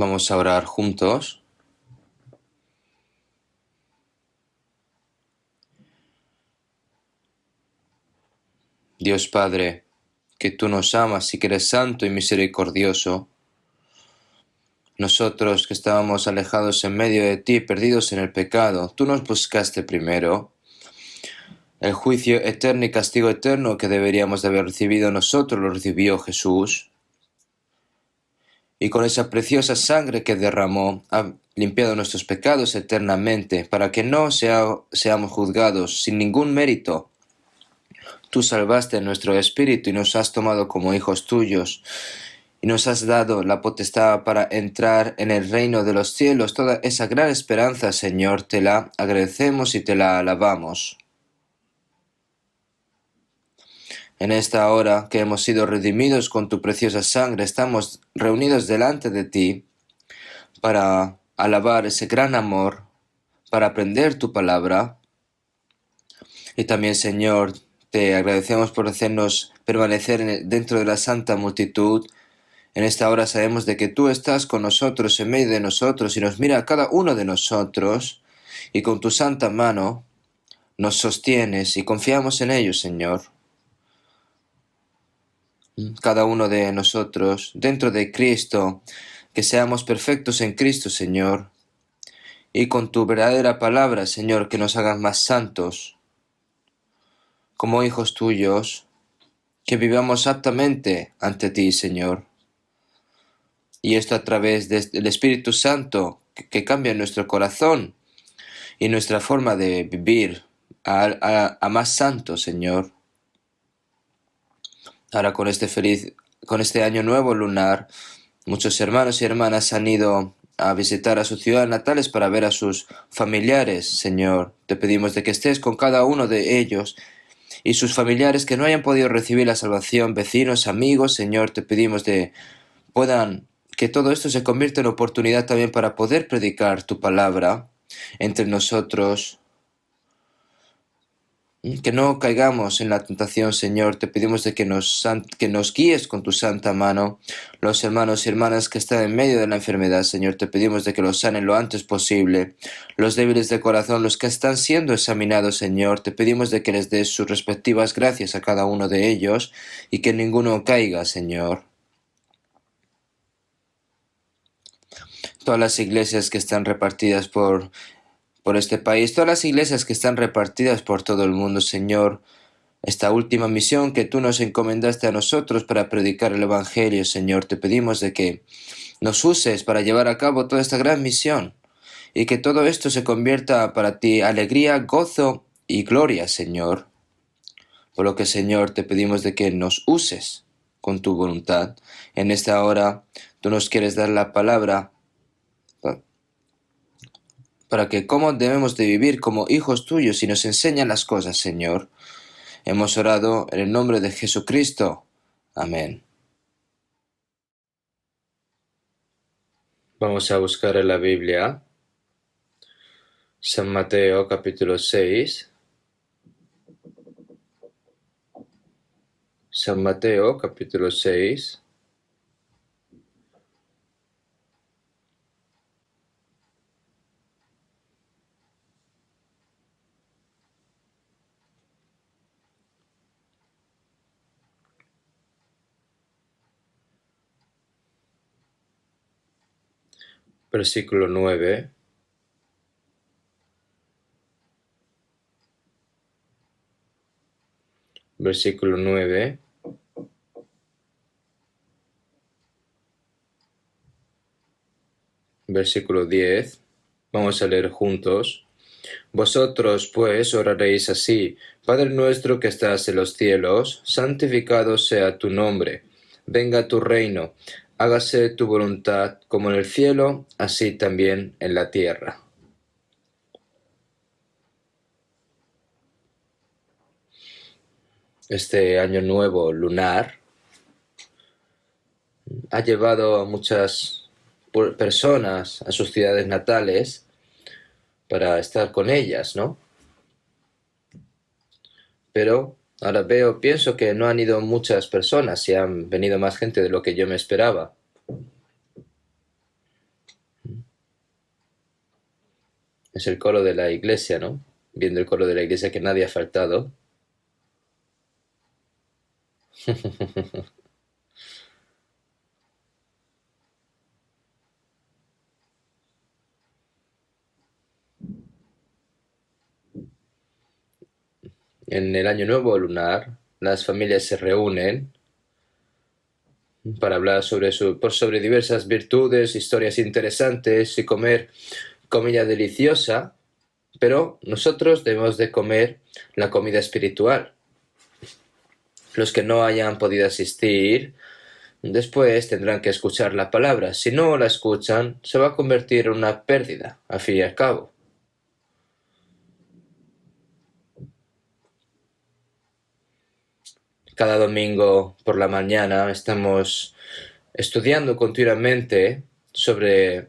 Vamos a orar juntos. Dios Padre, que tú nos amas y que eres santo y misericordioso, nosotros que estábamos alejados en medio de ti, perdidos en el pecado, tú nos buscaste primero. El juicio eterno y castigo eterno que deberíamos de haber recibido nosotros lo recibió Jesús. Y con esa preciosa sangre que derramó, ha limpiado nuestros pecados eternamente, para que no seamos juzgados sin ningún mérito. Tú salvaste nuestro espíritu y nos has tomado como hijos tuyos, y nos has dado la potestad para entrar en el reino de los cielos. Toda esa gran esperanza, Señor, te la agradecemos y te la alabamos. En esta hora que hemos sido redimidos con tu preciosa sangre, estamos reunidos delante de ti para alabar ese gran amor, para aprender tu palabra. Y también, Señor, te agradecemos por hacernos permanecer dentro de la santa multitud. En esta hora sabemos de que tú estás con nosotros, en medio de nosotros, y nos mira a cada uno de nosotros, y con tu santa mano nos sostienes, y confiamos en ello, Señor. Cada uno de nosotros, dentro de Cristo, que seamos perfectos en Cristo, Señor, y con tu verdadera palabra, Señor, que nos hagas más santos, como hijos tuyos, que vivamos aptamente ante ti, Señor. Y esto a través del Espíritu Santo que cambia nuestro corazón y nuestra forma de vivir a más santo, Señor. Ahora con este año nuevo lunar, muchos hermanos y hermanas han ido a visitar a sus ciudades natales para ver a sus familiares, Señor. Te pedimos de que estés con cada uno de ellos y sus familiares que no hayan podido recibir la salvación, vecinos, amigos, Señor, te pedimos de que todo esto se convierta en oportunidad también para poder predicar tu palabra entre nosotros. Que no caigamos en la tentación, Señor. Te pedimos de que nos guíes con tu santa mano. Los hermanos y hermanas que están en medio de la enfermedad, Señor, te pedimos de que los sanen lo antes posible. Los débiles de corazón, los que están siendo examinados, Señor, te pedimos de que les des sus respectivas gracias a cada uno de ellos y que ninguno caiga, Señor. Todas las iglesias que están repartidas por este país, todas las iglesias que están repartidas por todo el mundo, Señor, esta última misión que tú nos encomendaste a nosotros para predicar el Evangelio, Señor, te pedimos de que nos uses para llevar a cabo toda esta gran misión y que todo esto se convierta para ti alegría, gozo y gloria, Señor. Por lo que, Señor, te pedimos de que nos uses con tu voluntad. En esta hora tú nos quieres dar la palabra para que cómo debemos de vivir como hijos tuyos y nos enseñan las cosas, Señor. Hemos orado en el nombre de Jesucristo. Amén. Vamos a buscar en la Biblia San Mateo capítulo 6. San Mateo capítulo 6. Versículo 9. Versículo 9. Versículo 10. Vamos a leer juntos. Vosotros, pues, oraréis así: Padre nuestro que estás en los cielos, santificado sea tu nombre. Venga tu reino. Hágase tu voluntad como en el cielo, así también en la tierra. Este año nuevo lunar ha llevado a muchas personas a sus ciudades natales para estar con ellas, ¿no? Pero ahora pienso que no han ido muchas personas y han venido más gente de lo que yo me esperaba. Es el coro de la iglesia, ¿no? Viendo el coro de la iglesia que nadie ha faltado. En el Año Nuevo lunar, las familias se reúnen para hablar sobre diversas virtudes, historias interesantes y comer comida deliciosa, pero nosotros debemos de comer la comida espiritual. Los que no hayan podido asistir, después tendrán que escuchar la palabra. Si no la escuchan, se va a convertir en una pérdida, al fin y al cabo. Cada domingo por la mañana estamos estudiando continuamente sobre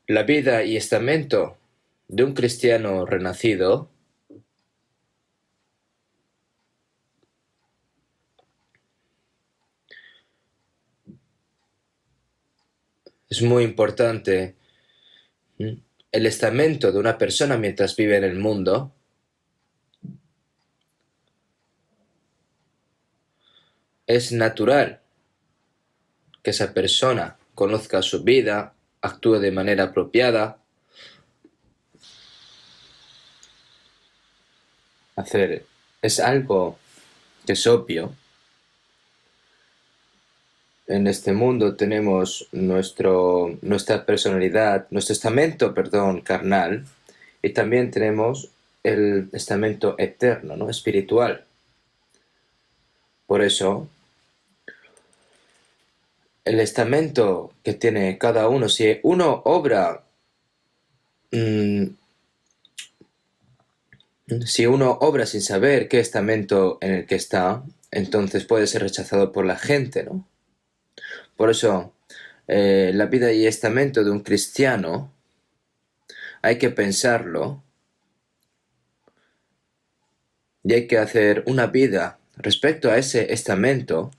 la vida y estamento de un cristiano renacido. Es muy importante el estamento de una persona mientras vive en el mundo. Es natural que esa persona conozca su vida, actúe de manera apropiada. Es algo que es obvio. En este mundo tenemos nuestra personalidad, nuestro estamento, perdón, carnal, y también tenemos el estamento eterno, ¿no? Espiritual. Por eso, el estamento que tiene cada uno, si uno obra, si uno obra sin saber qué estamento en el que está, entonces puede ser rechazado por la gente, ¿no? Por eso, la vida y estamento de un cristiano hay que pensarlo y hay que hacer una vida respecto a ese estamento,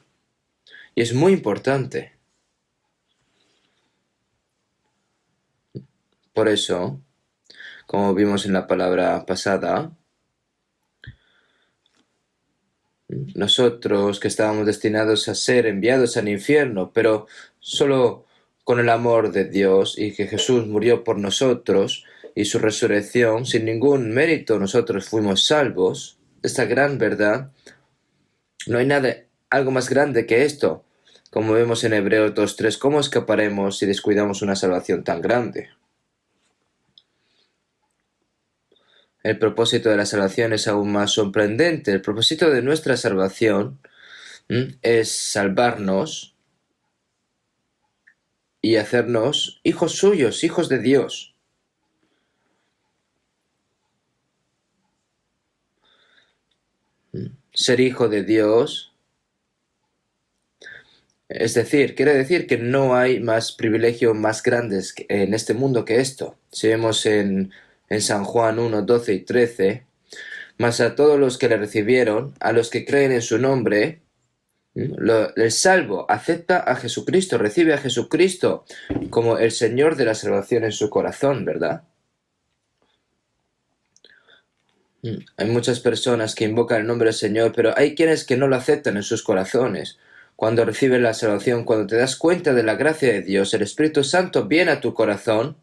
y es muy importante. Por eso, como vimos en la palabra pasada, nosotros que estábamos destinados a ser enviados al infierno, pero solo con el amor de Dios, y que Jesús murió por nosotros y su resurrección, sin ningún mérito nosotros fuimos salvos. Esta gran verdad, no hay algo más grande que esto. Como vemos en Hebreos 2:3, ¿cómo escaparemos si descuidamos una salvación tan grande? El propósito de la salvación es aún más sorprendente. El propósito de nuestra salvación es salvarnos y hacernos hijos suyos, hijos de Dios. Ser hijo de Dios, es decir, quiere decir que no hay más privilegio más grandes en este mundo que esto. Si vemos en San Juan 1:12 y 13, mas a todos los que le recibieron, a los que creen en su nombre, el salvo acepta a Jesucristo, recibe a Jesucristo como el Señor de la salvación en su corazón, ¿verdad? Hay muchas personas que invocan el nombre del Señor, pero hay quienes que no lo aceptan en sus corazones. Cuando recibes la salvación, cuando te das cuenta de la gracia de Dios, el Espíritu Santo viene a tu corazón.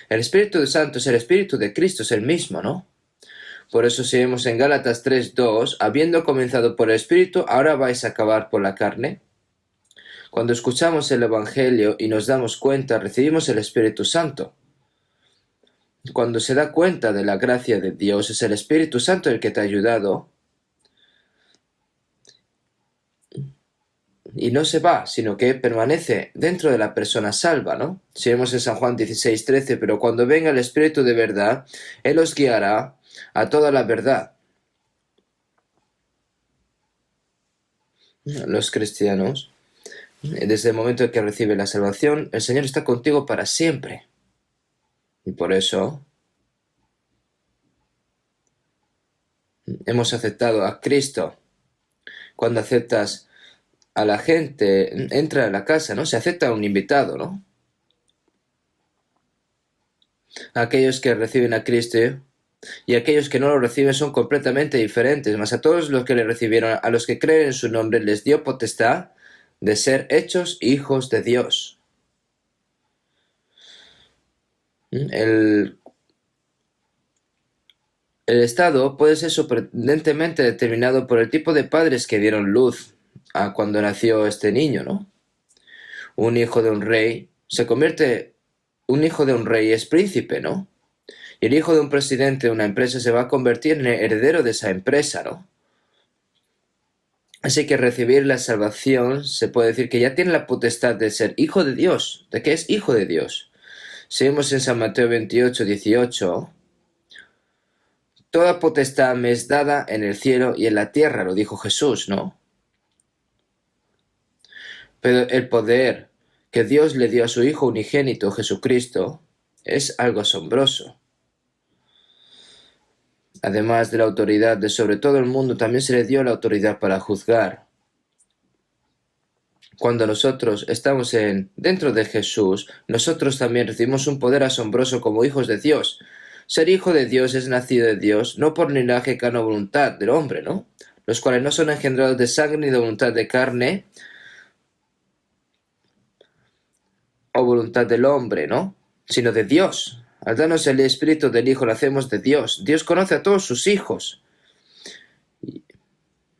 El Espíritu Santo es el Espíritu de Cristo, es el mismo, ¿no? Por eso si vemos en Gálatas 3:2, habiendo comenzado por el Espíritu, ahora vais a acabar por la carne. Cuando escuchamos el Evangelio y nos damos cuenta, recibimos el Espíritu Santo. Cuando se da cuenta de la gracia de Dios, es el Espíritu Santo el que te ha ayudado, y no se va, sino que permanece dentro de la persona salva, ¿no? Si vemos en San Juan 16:13, pero cuando venga el Espíritu de verdad, Él os guiará a toda la verdad. Los cristianos, desde el momento en que recibe la salvación, el Señor está contigo para siempre. Y por eso hemos aceptado a Cristo. Cuando aceptas a la gente, entra a la casa, ¿no? Se acepta a un invitado, ¿no? Aquellos que reciben a Cristo y aquellos que no lo reciben son completamente diferentes, mas a todos los que le recibieron, a los que creen en su nombre, les dio potestad de ser hechos hijos de Dios. El estado puede ser sorprendentemente determinado por el tipo de padres que dieron luz a cuando nació este niño, ¿no? Un hijo de un rey un hijo de un rey es príncipe, ¿no? Y el hijo de un presidente de una empresa se va a convertir en el heredero de esa empresa, ¿no? Así que recibir la salvación se puede decir que ya tiene la potestad de ser hijo de Dios. ¿De qué es hijo de Dios? Seguimos en San Mateo 28, 18. Toda potestad me es dada en el cielo y en la tierra, lo dijo Jesús, ¿no? Pero el poder que Dios le dio a su Hijo unigénito, Jesucristo, es algo asombroso. Además de la autoridad de sobre todo el mundo, también se le dio la autoridad para juzgar. Cuando nosotros estamos dentro de Jesús, nosotros también recibimos un poder asombroso como hijos de Dios. Ser hijo de Dios es nacido de Dios, no por linaje, carne o voluntad del hombre, ¿no? Los cuales no son engendrados de sangre ni de voluntad de carne o voluntad del hombre, ¿no? Sino de Dios. Al darnos el Espíritu del Hijo, nacemos de Dios. Dios conoce a todos sus hijos.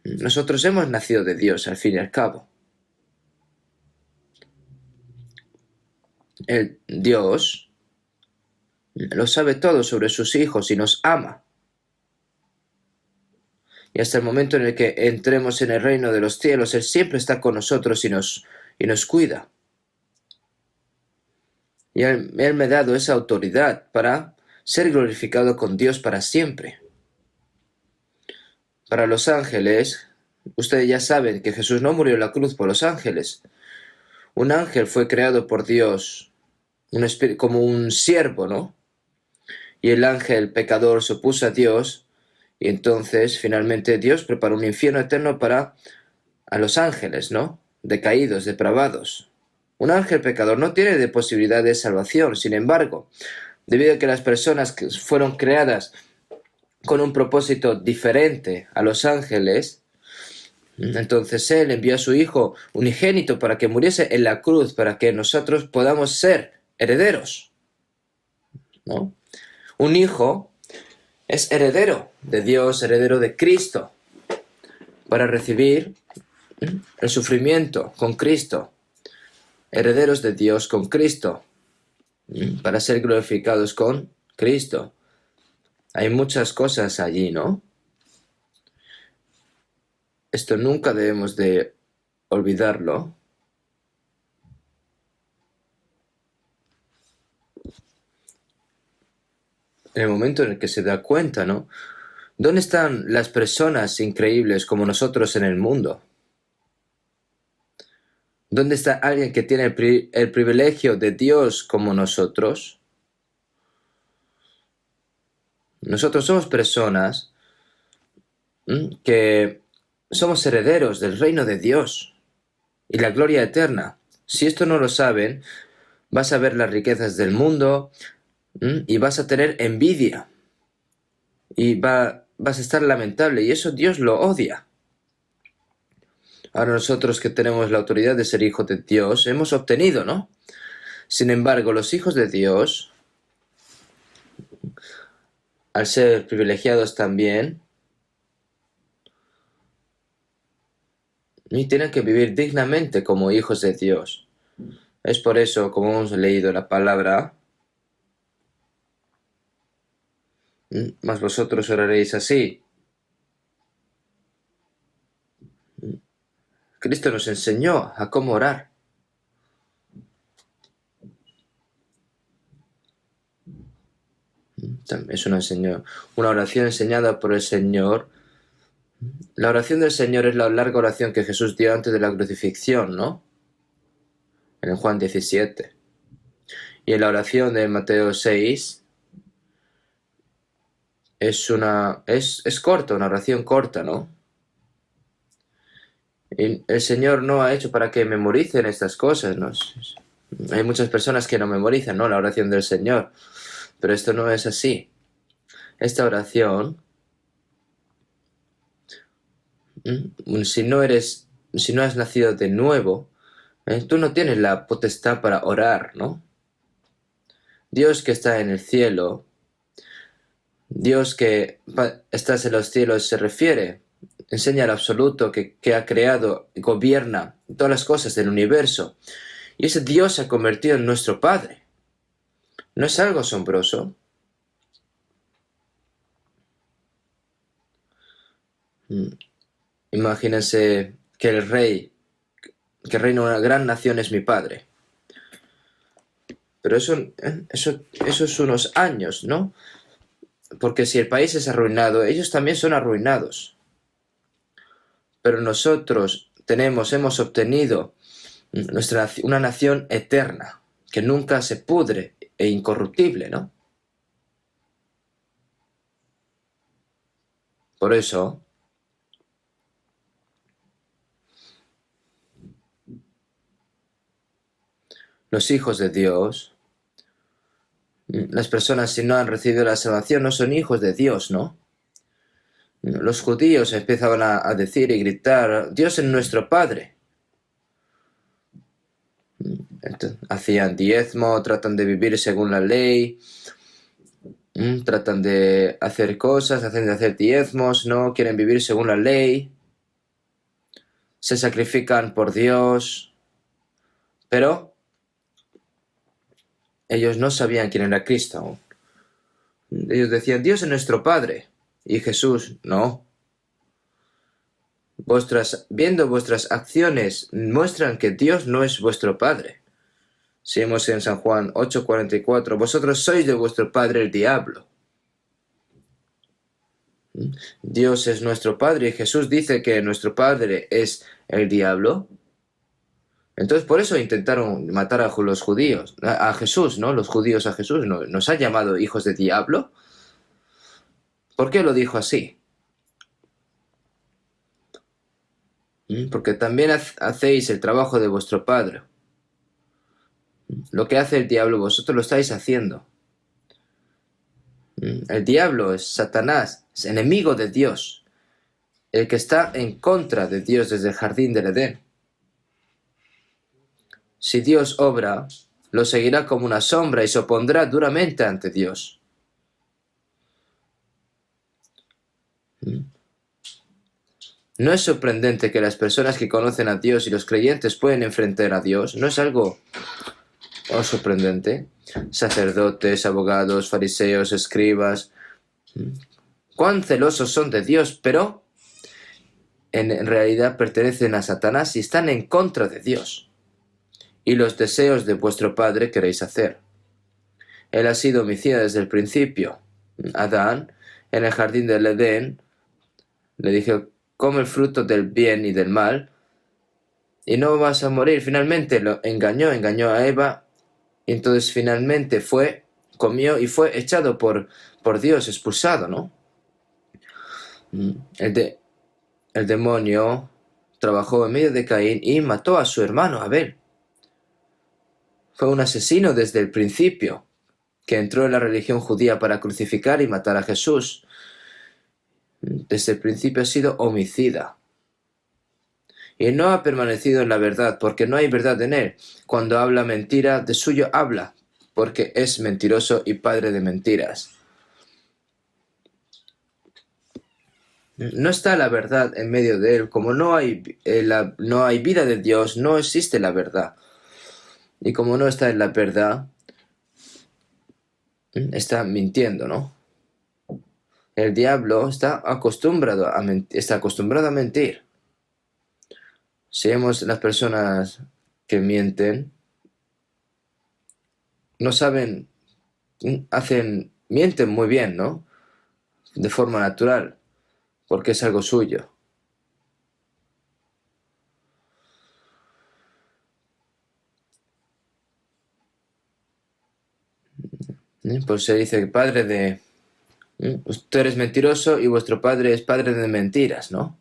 Nosotros hemos nacido de Dios, al fin y al cabo. El Dios lo sabe todo sobre sus hijos y nos ama. Y hasta el momento en el que entremos en el reino de los cielos, Él siempre está con nosotros y nos cuida. Y él me ha dado esa autoridad para ser glorificado con Dios para siempre. Para los ángeles, ustedes ya saben que Jesús no murió en la cruz por los ángeles. Un ángel fue creado por Dios como un siervo, ¿no? Y el ángel pecador se opuso a Dios, y entonces finalmente Dios preparó un infierno eterno para a los ángeles, ¿no? Decaídos, depravados. Un ángel pecador no tiene de posibilidad de salvación, sin embargo, debido a que las personas que fueron creadas con un propósito diferente a los ángeles, entonces Él envió a su Hijo unigénito para que muriese en la cruz, para que nosotros podamos ser herederos, ¿no? Un hijo es heredero de Dios, heredero de Cristo, para recibir el sufrimiento con Cristo, herederos de Dios con Cristo, para ser glorificados con Cristo. Hay muchas cosas allí, ¿no? Esto nunca debemos de olvidarlo. En el momento en el que se da cuenta, ¿no? ¿Dónde están las personas increíbles como nosotros en el mundo? ¿Dónde está alguien que tiene el privilegio de Dios como nosotros? Nosotros somos personas que somos herederos del reino de Dios y la gloria eterna. Si esto no lo saben, vas a ver las riquezas del mundo y vas a tener envidia y vas a estar lamentable, y eso Dios lo odia. Ahora nosotros que tenemos la autoridad de ser hijos de Dios, hemos obtenido, ¿no? Sin embargo, los hijos de Dios, al ser privilegiados también, y tienen que vivir dignamente como hijos de Dios. Es por eso, como hemos leído la palabra, mas vosotros oraréis así. Cristo nos enseñó a cómo orar. Es una oración enseñada por el Señor. La oración del Señor es la larga oración que Jesús dio antes de la crucifixión, ¿no? En Juan 17. Y en la oración de Mateo 6 es corta, una oración corta, ¿no? Y el Señor no ha hecho para que memoricen estas cosas, ¿no? Hay muchas personas que no memorizan, ¿no? La oración del Señor. Pero esto no es así. Esta oración, si no has nacido de nuevo, tú no tienes la potestad para orar, ¿no? Dios que está en el cielo, Dios que estás en los cielos se refiere, enseña al absoluto que ha creado y gobierna todas las cosas del universo. Y ese Dios se ha convertido en nuestro Padre. ¿No es algo asombroso? Imagínense que el rey, que reina una gran nación es mi Padre. Pero eso es unos años, ¿no? Porque si el país es arruinado, ellos también son arruinados. Pero nosotros hemos obtenido una nación eterna, que nunca se pudre e incorruptible, ¿no? Por eso, los hijos de Dios, las personas si no han recibido la salvación no son hijos de Dios, ¿no? Los judíos empezaban a decir y gritar, Dios es nuestro Padre. Hacían diezmo, tratan de vivir según la ley, tratan de hacer cosas, hacen de hacer diezmos, no quieren vivir según la ley, se sacrifican por Dios, pero ellos no sabían quién era Cristo aún. Ellos decían, Dios es nuestro Padre, y Jesús, no. Viendo vuestras acciones, muestran que Dios no es vuestro Padre. Si vemos en San Juan 8:44, vosotros sois de vuestro padre el diablo. Dios es nuestro Padre y Jesús dice que nuestro Padre es el diablo. Entonces por eso intentaron matar a los judíos, a Jesús, ¿no? Los judíos a Jesús, ¿no? ¿Nos ha llamado hijos de diablo? ¿Por qué lo dijo así? Porque también hacéis el trabajo de vuestro Padre. Lo que hace el diablo, vosotros lo estáis haciendo. El diablo es Satanás, es enemigo de Dios, el que está en contra de Dios desde el jardín del Edén. Si Dios obra, lo seguirá como una sombra y se opondrá duramente ante Dios. No es sorprendente que las personas que conocen a Dios y los creyentes pueden enfrentar a Dios. No es algo sorprendente. Sacerdotes, abogados, fariseos, escribas. Cuán celosos son de Dios, pero en realidad pertenecen a Satanás y están en contra de Dios. Y los deseos de vuestro Padre queréis hacer. Él ha sido homicida desde el principio. Adán, en el jardín del Edén, le dijo, come el fruto del bien y del mal, y no vas a morir. Finalmente lo engañó a Eva, y entonces finalmente comió y fue echado por Dios, expulsado, ¿no? El demonio trabajó en medio de Caín y mató a su hermano Abel. Fue un asesino desde el principio, que entró en la religión judía para crucificar y matar a Jesús. Desde el principio ha sido homicida. Y no ha permanecido en la verdad, porque no hay verdad en él. Cuando habla mentira, de suyo habla, porque es mentiroso y padre de mentiras. No está la verdad en medio de él. Como no hay vida de Dios, no existe la verdad. Y como no está en la verdad, está mintiendo, ¿no? El diablo está acostumbrado a mentir. Si vemos las personas que mienten, no saben, mienten muy bien, ¿no? De forma natural, porque es algo suyo. Pues se dice que pues tú eres mentiroso y vuestro padre es padre de mentiras, ¿no?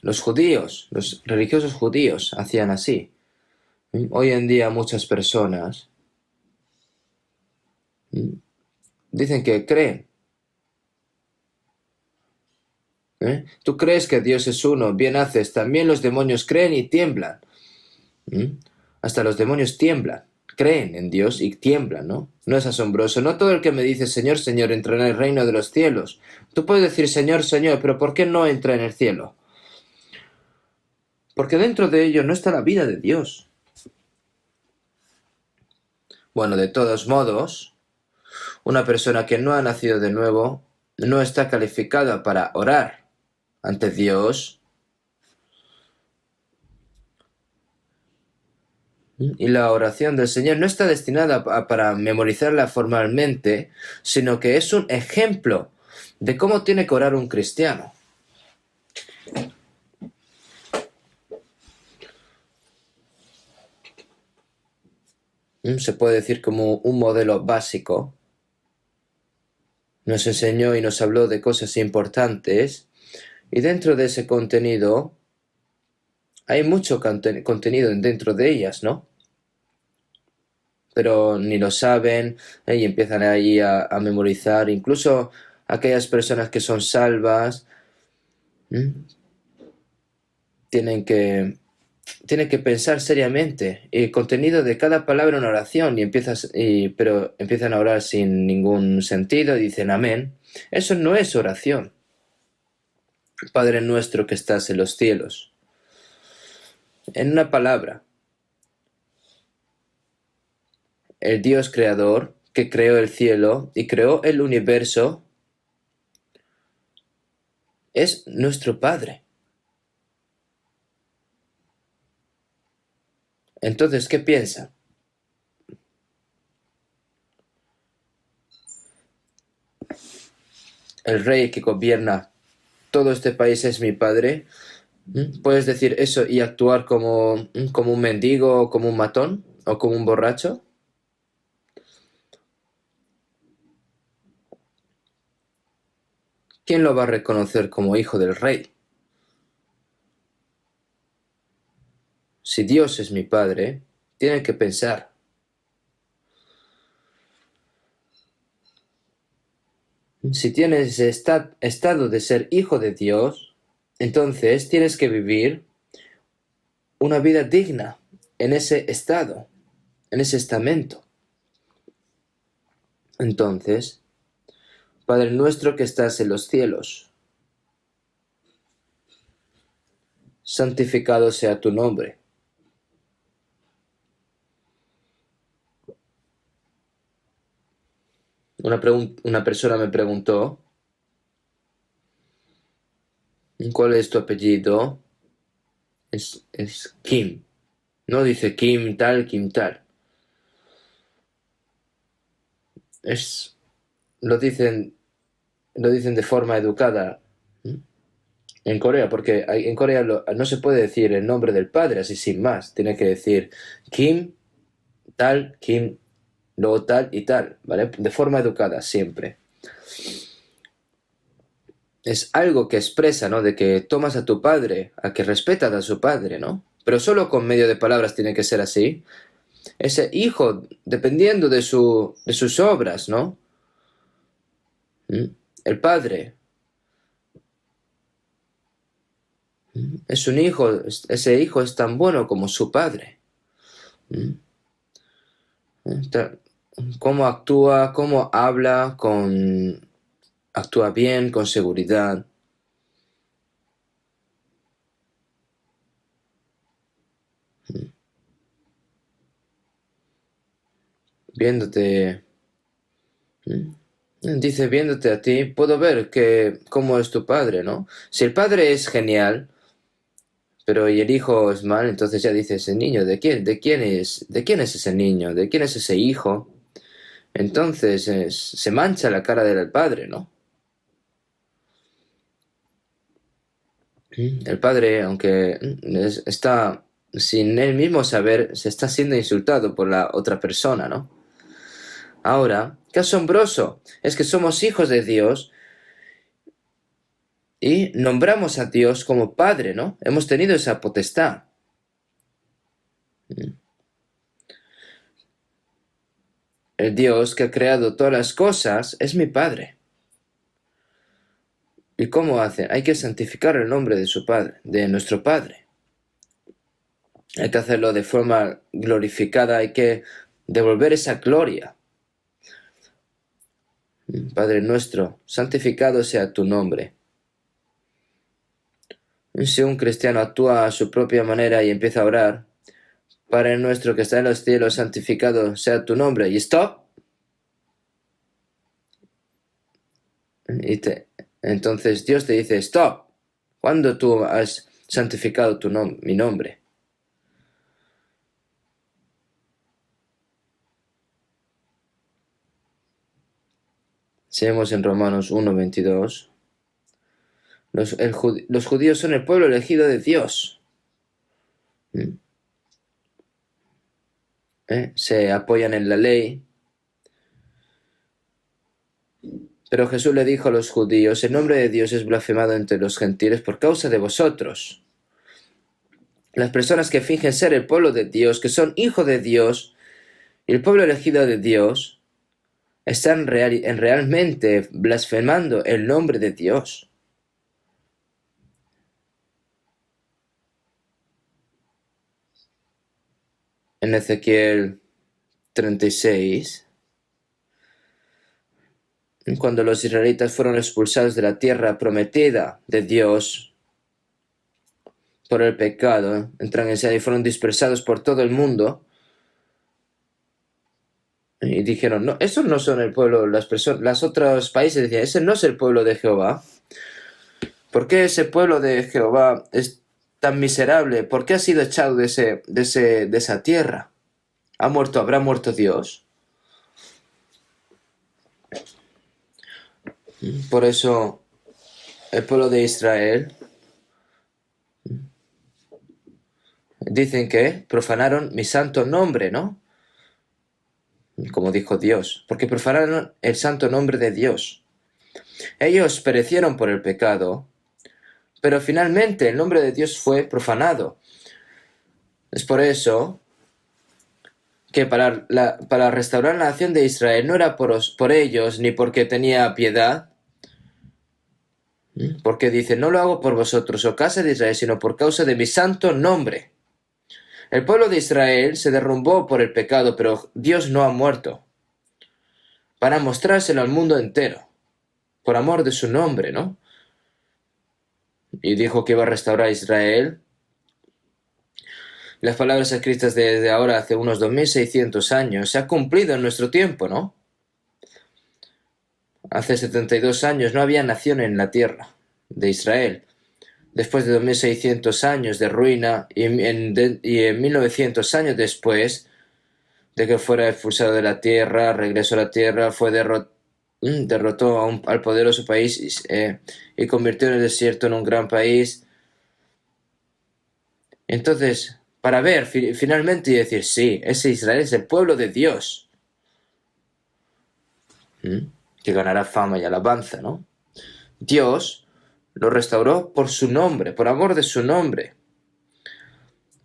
Los religiosos judíos hacían así. Hoy en día muchas personas dicen que creen. Tú crees que Dios es uno, bien haces. También los demonios creen y tiemblan. Hasta los demonios tiemblan. Creen en Dios y tiemblan, ¿no? No es asombroso. No todo el que me dice Señor, Señor entra en el reino de los cielos. Tú puedes decir Señor, Señor, pero ¿por qué no entra en el cielo? Porque dentro de ello no está la vida de Dios. Bueno, de todos modos, una persona que no ha nacido de nuevo no está calificada para orar ante Dios. Y la oración del Señor no está destinada para memorizarla formalmente, sino que es un ejemplo de cómo tiene que orar un cristiano. Se puede decir como un modelo básico. Nos enseñó y nos habló de cosas importantes, y dentro de ese contenido hay mucho contenido dentro de ellas, ¿no? Pero ni lo saben, y empiezan ahí a memorizar. Incluso aquellas personas que son salvas tienen que pensar seriamente el contenido de cada palabra en oración, pero empiezan a orar sin ningún sentido y dicen amén. Eso no es oración. Padre nuestro que estás en los cielos. En una palabra, el Dios creador que creó el cielo y creó el universo es nuestro Padre. Entonces, ¿qué piensa? El rey que gobierna todo este país es mi Padre. ¿Puedes decir eso y actuar como un mendigo, o como un matón, o como un borracho? ¿Quién lo va a reconocer como hijo del rey? Si Dios es mi Padre, tiene que pensar. Si tienes estado de ser hijo de Dios, entonces tienes que vivir una vida digna en ese estado, en ese estamento. Entonces, Padre nuestro que estás en los cielos, santificado sea tu nombre. Una persona me preguntó, ¿cuál es tu apellido? Es Kim. No dice Kim tal, Kim tal. Lo dicen de forma educada en Corea, porque en Corea no se puede decir el nombre del padre así sin más. Tiene que decir Kim tal, Kim, luego tal y tal, ¿vale? De forma educada siempre. Es algo que expresa, ¿no? De que tomas a tu padre, a que respetas a su padre, ¿no? Pero solo con medio de palabras tiene que ser así. Ese hijo, dependiendo de sus obras, ¿no? El padre es un hijo, ese hijo es tan bueno como su padre. Cómo actúa, cómo habla, actúa bien, con seguridad. Viéndote, dice, viéndote a ti, puedo ver cómo es tu padre, ¿no? Si el padre es genial, pero y el hijo es mal, entonces ya dice ese niño, ¿de quién es ese niño? ¿De quién es ese hijo? Entonces se mancha la cara del padre, ¿no? El padre, aunque está sin él mismo saber, se está siendo insultado por la otra persona, ¿no? Ahora, qué asombroso es que somos hijos de Dios y nombramos a Dios como Padre, ¿no? Hemos tenido esa potestad. El Dios que ha creado todas las cosas es mi Padre. ¿Y cómo hace? Hay que santificar el nombre de su Padre, de nuestro Padre. Hay que hacerlo de forma glorificada, hay que devolver esa gloria. Padre nuestro, santificado sea tu nombre. Si un cristiano actúa a su propia manera y empieza a orar, Padre nuestro que está en los cielos, santificado sea tu nombre, y stop. Entonces Dios te dice, stop. ¿Cuándo tú has santificado mi nombre? Seguimos en Romanos 1:22. Los judíos son el pueblo elegido de Dios. Se apoyan en la ley. Pero Jesús le dijo a los judíos, el nombre de Dios es blasfemado entre los gentiles por causa de vosotros. Las personas que fingen ser el pueblo de Dios, que son hijos de Dios, y el pueblo elegido de Dios, están realmente blasfemando el nombre de Dios. En Ezequiel 36, cuando los israelitas fueron expulsados de la tierra prometida de Dios por el pecado, entran en y fueron dispersados por todo el mundo, y dijeron, no, esos no son el pueblo, las otros países decían, ese no es el pueblo de Jehová. ¿Por qué ese pueblo de Jehová es tan miserable? ¿Por qué ha sido echado de esa tierra? ¿Habrá muerto Dios? Por eso el pueblo de Israel dicen que profanaron mi santo nombre, ¿no? Como dijo Dios, porque profanaron el santo nombre de Dios. Ellos perecieron por el pecado, pero finalmente el nombre de Dios fue profanado. Es por eso que para restaurar la nación de Israel no era por ellos ni porque tenía piedad, porque dice, no lo hago por vosotros, o casa de Israel, sino por causa de mi santo nombre. El pueblo de Israel se derrumbó por el pecado, pero Dios no ha muerto, para mostrárselo al mundo entero, por amor de su nombre, ¿no? Y dijo que iba a restaurar a Israel. Las palabras escritas desde ahora hace unos 2600 años se ha cumplido en nuestro tiempo, ¿no? Hace 72 años no había nación en la tierra de Israel. Después de 2600 años de ruina y en 1900 años después de que fuera expulsado de la tierra, regresó a la tierra, derrotó al poderoso país y convirtió en el desierto en un gran país. Entonces, para ver finalmente y decir, sí, ese Israel es el pueblo de Dios, que ganará fama y alabanza, ¿no? Dios lo restauró por su nombre, por amor de su nombre.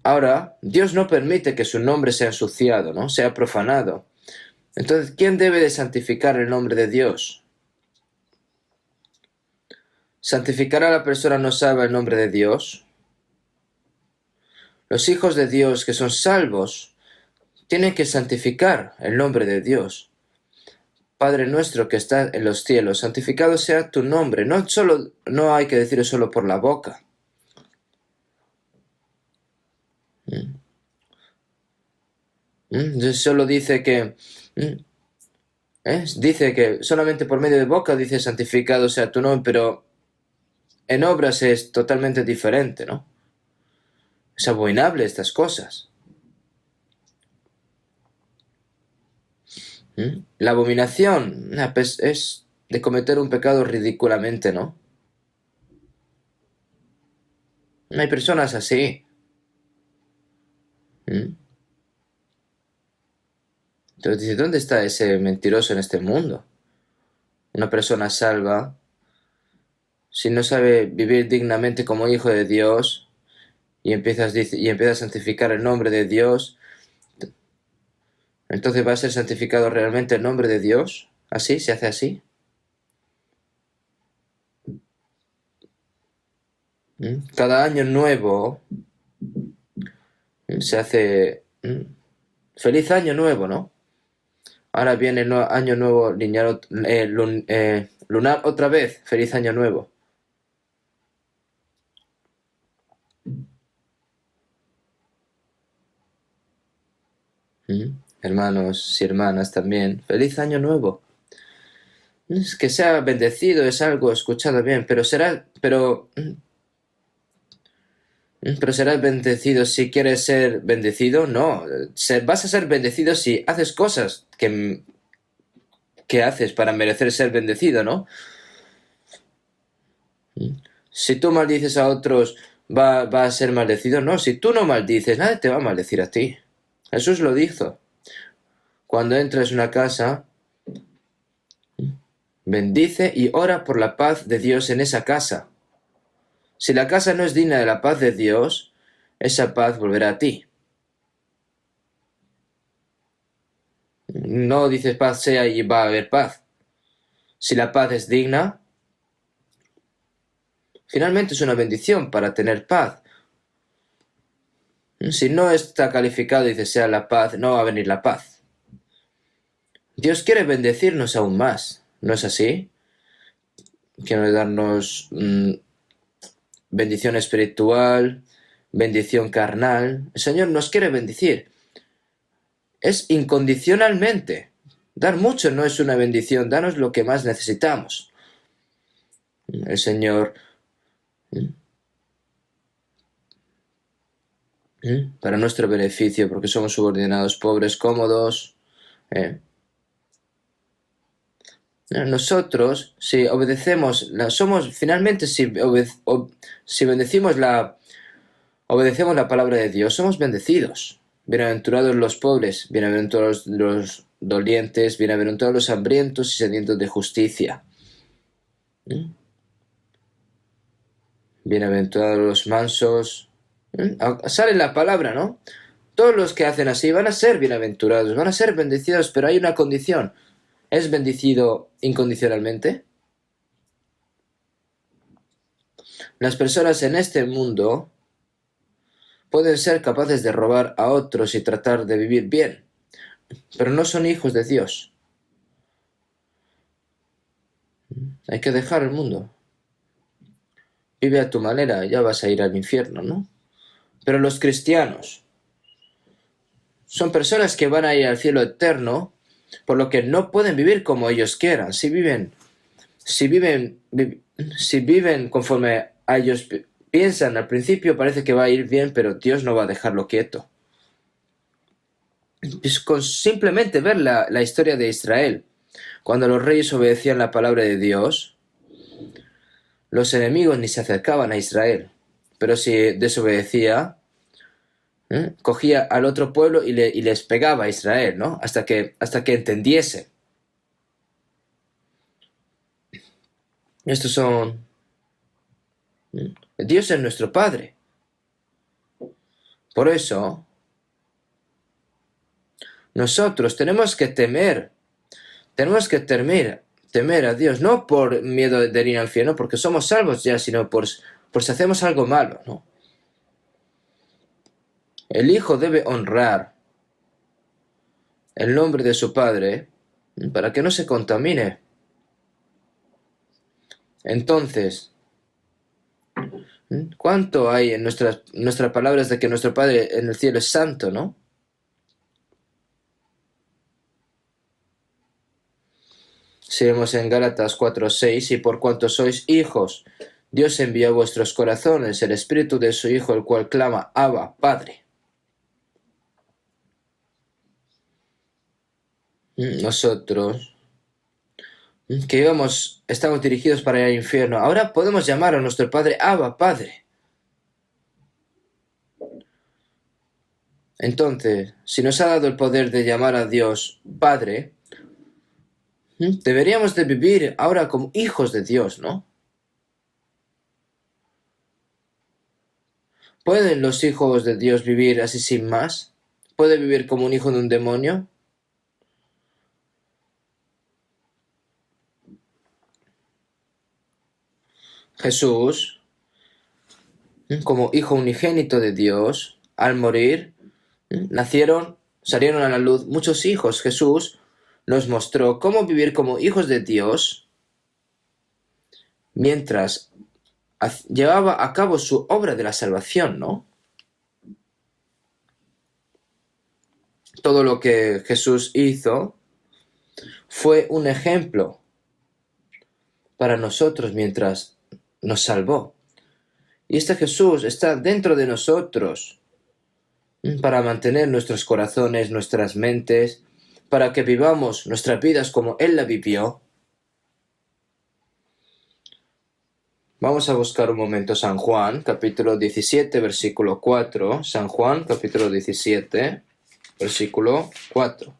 Ahora, Dios no permite que su nombre sea ensuciado, ¿no? Sea profanado. Entonces, ¿quién debe de santificar el nombre de Dios? ¿Santificar a la persona no salva el nombre de Dios? Los hijos de Dios que son salvos tienen que santificar el nombre de Dios. Padre nuestro que estás en los cielos, santificado sea tu nombre. No hay que decirlo solo por la boca. Solo dice que dice que solamente por medio de boca dice santificado sea tu nombre, pero en obras es totalmente diferente, ¿no? Es abominable estas cosas. La abominación es de cometer un pecado ridículamente, ¿no? Hay personas así. Entonces dice, ¿dónde está ese mentiroso en este mundo? Una persona salva, si no sabe vivir dignamente como hijo de Dios y empieza a santificar el nombre de Dios, Entonces va a ser santificado realmente el nombre de Dios. ¿Así? ¿Se hace así? Cada año nuevo se hace... Feliz año nuevo, ¿no? Ahora viene el año nuevo lineal, lunar otra vez. Feliz año nuevo. Hermanos y hermanas también. Feliz año nuevo. Es que sea bendecido es algo escuchado bien, pero serás bendecido si quieres ser bendecido. No, vas a ser bendecido si haces cosas que haces para merecer ser bendecido, ¿no? Si tú maldices a otros, va a ser maldecido. No, si tú no maldices, nadie te va a maldecir a ti. Jesús lo dijo. Cuando entras en una casa, bendice y ora por la paz de Dios en esa casa. Si la casa no es digna de la paz de Dios, esa paz volverá a ti. No dices paz sea y va a haber paz. Si la paz es digna, finalmente es una bendición para tener paz. Si no está calificado y dice sea la paz, no va a venir la paz. Dios quiere bendecirnos aún más, ¿no es así? Quiere darnos bendición espiritual, bendición carnal. El Señor nos quiere bendecir. Es incondicionalmente. Dar mucho no es una bendición, danos lo que más necesitamos. El Señor, para nuestro beneficio, porque somos subordinados, pobres, cómodos. Nosotros, si obedecemos, obedecemos la palabra de Dios, somos bendecidos. Bienaventurados los pobres, bienaventurados los dolientes, bienaventurados los hambrientos y sedientos de justicia. Bienaventurados los mansos. Sale la palabra, ¿no? Todos los que hacen así van a ser bienaventurados, van a ser bendecidos, pero hay una condición. ¿Es bendecido incondicionalmente? Las personas en este mundo pueden ser capaces de robar a otros y tratar de vivir bien, pero no son hijos de Dios. Hay que dejar el mundo. Vive a tu manera, ya vas a ir al infierno, ¿no? Pero los cristianos son personas que van a ir al cielo eterno, por lo que no pueden vivir como ellos quieran. Si viven conforme a ellos piensan, al principio parece que va a ir bien, pero Dios no va a dejarlo quieto. Es con simplemente ver la historia de Israel. Cuando los reyes obedecían la palabra de Dios, los enemigos ni se acercaban a Israel. Pero si desobedecía, cogía al otro pueblo y les pegaba a Israel, ¿no? Hasta que entendiese. Estos son... Dios es nuestro Padre. Por eso, nosotros tenemos que temer a Dios, no por miedo de ir al infierno, porque somos salvos ya, sino por si hacemos algo malo, ¿no? El hijo debe honrar el nombre de su padre para que no se contamine. Entonces, ¿cuánto hay en nuestras palabras de que nuestro Padre en el cielo es santo, no? Seguimos en Gálatas 4:6, y por cuanto sois hijos, Dios envió a vuestros corazones el espíritu de su Hijo, el cual clama, Abba, Padre. Nosotros, que estamos dirigidos para ir al infierno, ahora podemos llamar a nuestro Padre Abba, Padre. Entonces, si nos ha dado el poder de llamar a Dios Padre, deberíamos de vivir ahora como hijos de Dios, ¿no? ¿Pueden los hijos de Dios vivir así sin más? ¿Puede vivir como un hijo de un demonio? Jesús, como hijo unigénito de Dios, al morir, salieron a la luz muchos hijos. Jesús nos mostró cómo vivir como hijos de Dios mientras llevaba a cabo su obra de la salvación, ¿no? Todo lo que Jesús hizo fue un ejemplo para nosotros mientras nos salvó. Y este Jesús está dentro de nosotros para mantener nuestros corazones, nuestras mentes, para que vivamos nuestras vidas como Él la vivió. Vamos a buscar un momento San Juan, capítulo 17, versículo 4. San Juan, capítulo 17, versículo 4.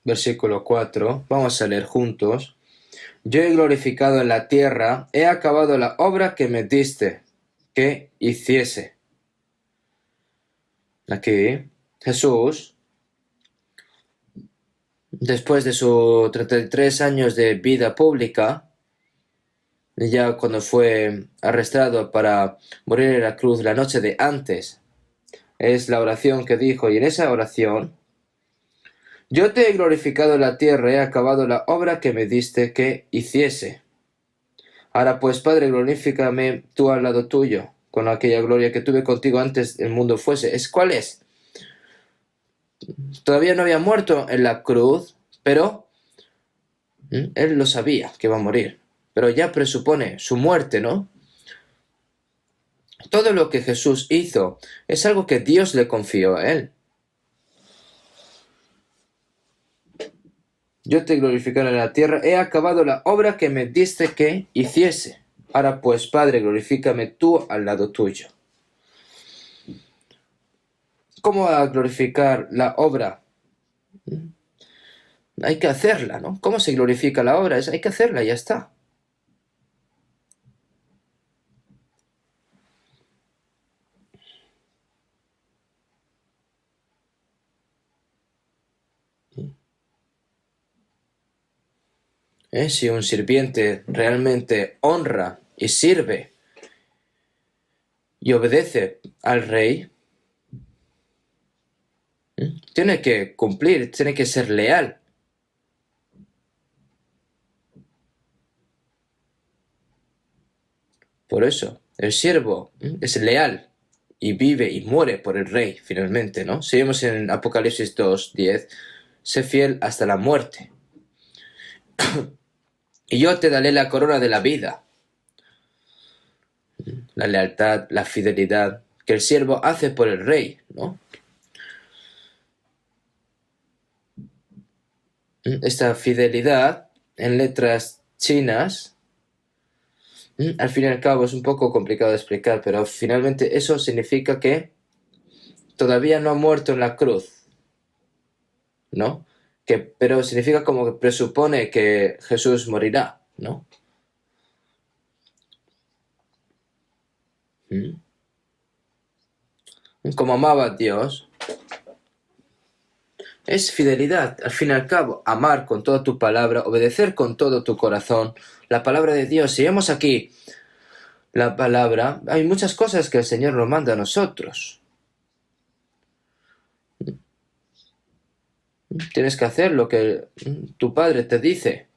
Versículo 4. Vamos a leer juntos. Yo he glorificado en la tierra, he acabado la obra que me diste que hiciese. Aquí, Jesús, después de sus 33 años de vida pública, ya cuando fue arrestado para morir en la cruz la noche de antes, es la oración que dijo, y en esa oración, yo te he glorificado en la tierra, he acabado la obra que me diste que hiciese. Ahora pues, Padre, glorifícame tú al lado tuyo, con aquella gloria que tuve contigo antes el mundo fuese. ¿Cuál es? Todavía no había muerto en la cruz, pero él lo sabía que iba a morir. Pero ya presupone su muerte, ¿no? Todo lo que Jesús hizo es algo que Dios le confió a él. Yo te glorificaré en la tierra, he acabado la obra que me diste que hiciese. Ahora pues, Padre, glorifícame tú al lado tuyo. ¿Cómo a glorificar la obra? Hay que hacerla, ¿no? ¿Cómo se glorifica la obra? Hay que hacerla y ya está. Si un sirviente realmente honra y sirve y obedece al rey, tiene que cumplir, tiene que ser leal. Por eso, el siervo es leal y vive y muere por el rey, finalmente, ¿no? Si vemos en Apocalipsis 2:10, sé fiel hasta la muerte. Y yo te daré la corona de la vida. La lealtad, la fidelidad que el siervo hace por el rey, ¿no? Esta fidelidad en letras chinas, al fin y al cabo es un poco complicado de explicar, pero finalmente eso significa que todavía no ha muerto en la cruz, ¿no? Pero significa como que presupone que Jesús morirá, ¿no? Como amaba a Dios, es fidelidad, al fin y al cabo, amar con toda tu palabra, obedecer con todo tu corazón, la palabra de Dios. Si vemos aquí la palabra, hay muchas cosas que el Señor nos manda a nosotros. Tienes que hacer lo que tu Padre te dice.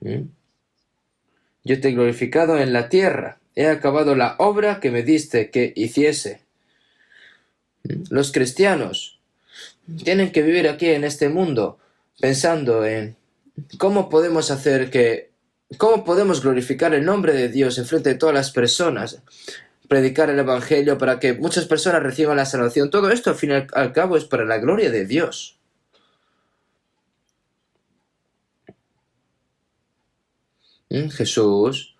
Yo te he glorificado en la tierra, he acabado la obra que me diste que hiciese. Los cristianos tienen que vivir aquí en este mundo pensando en cómo podemos cómo podemos glorificar el nombre de Dios en frente de todas las personas, predicar el Evangelio para que muchas personas reciban la salvación. Todo esto al fin y al cabo es para la gloria de Dios. Jesús,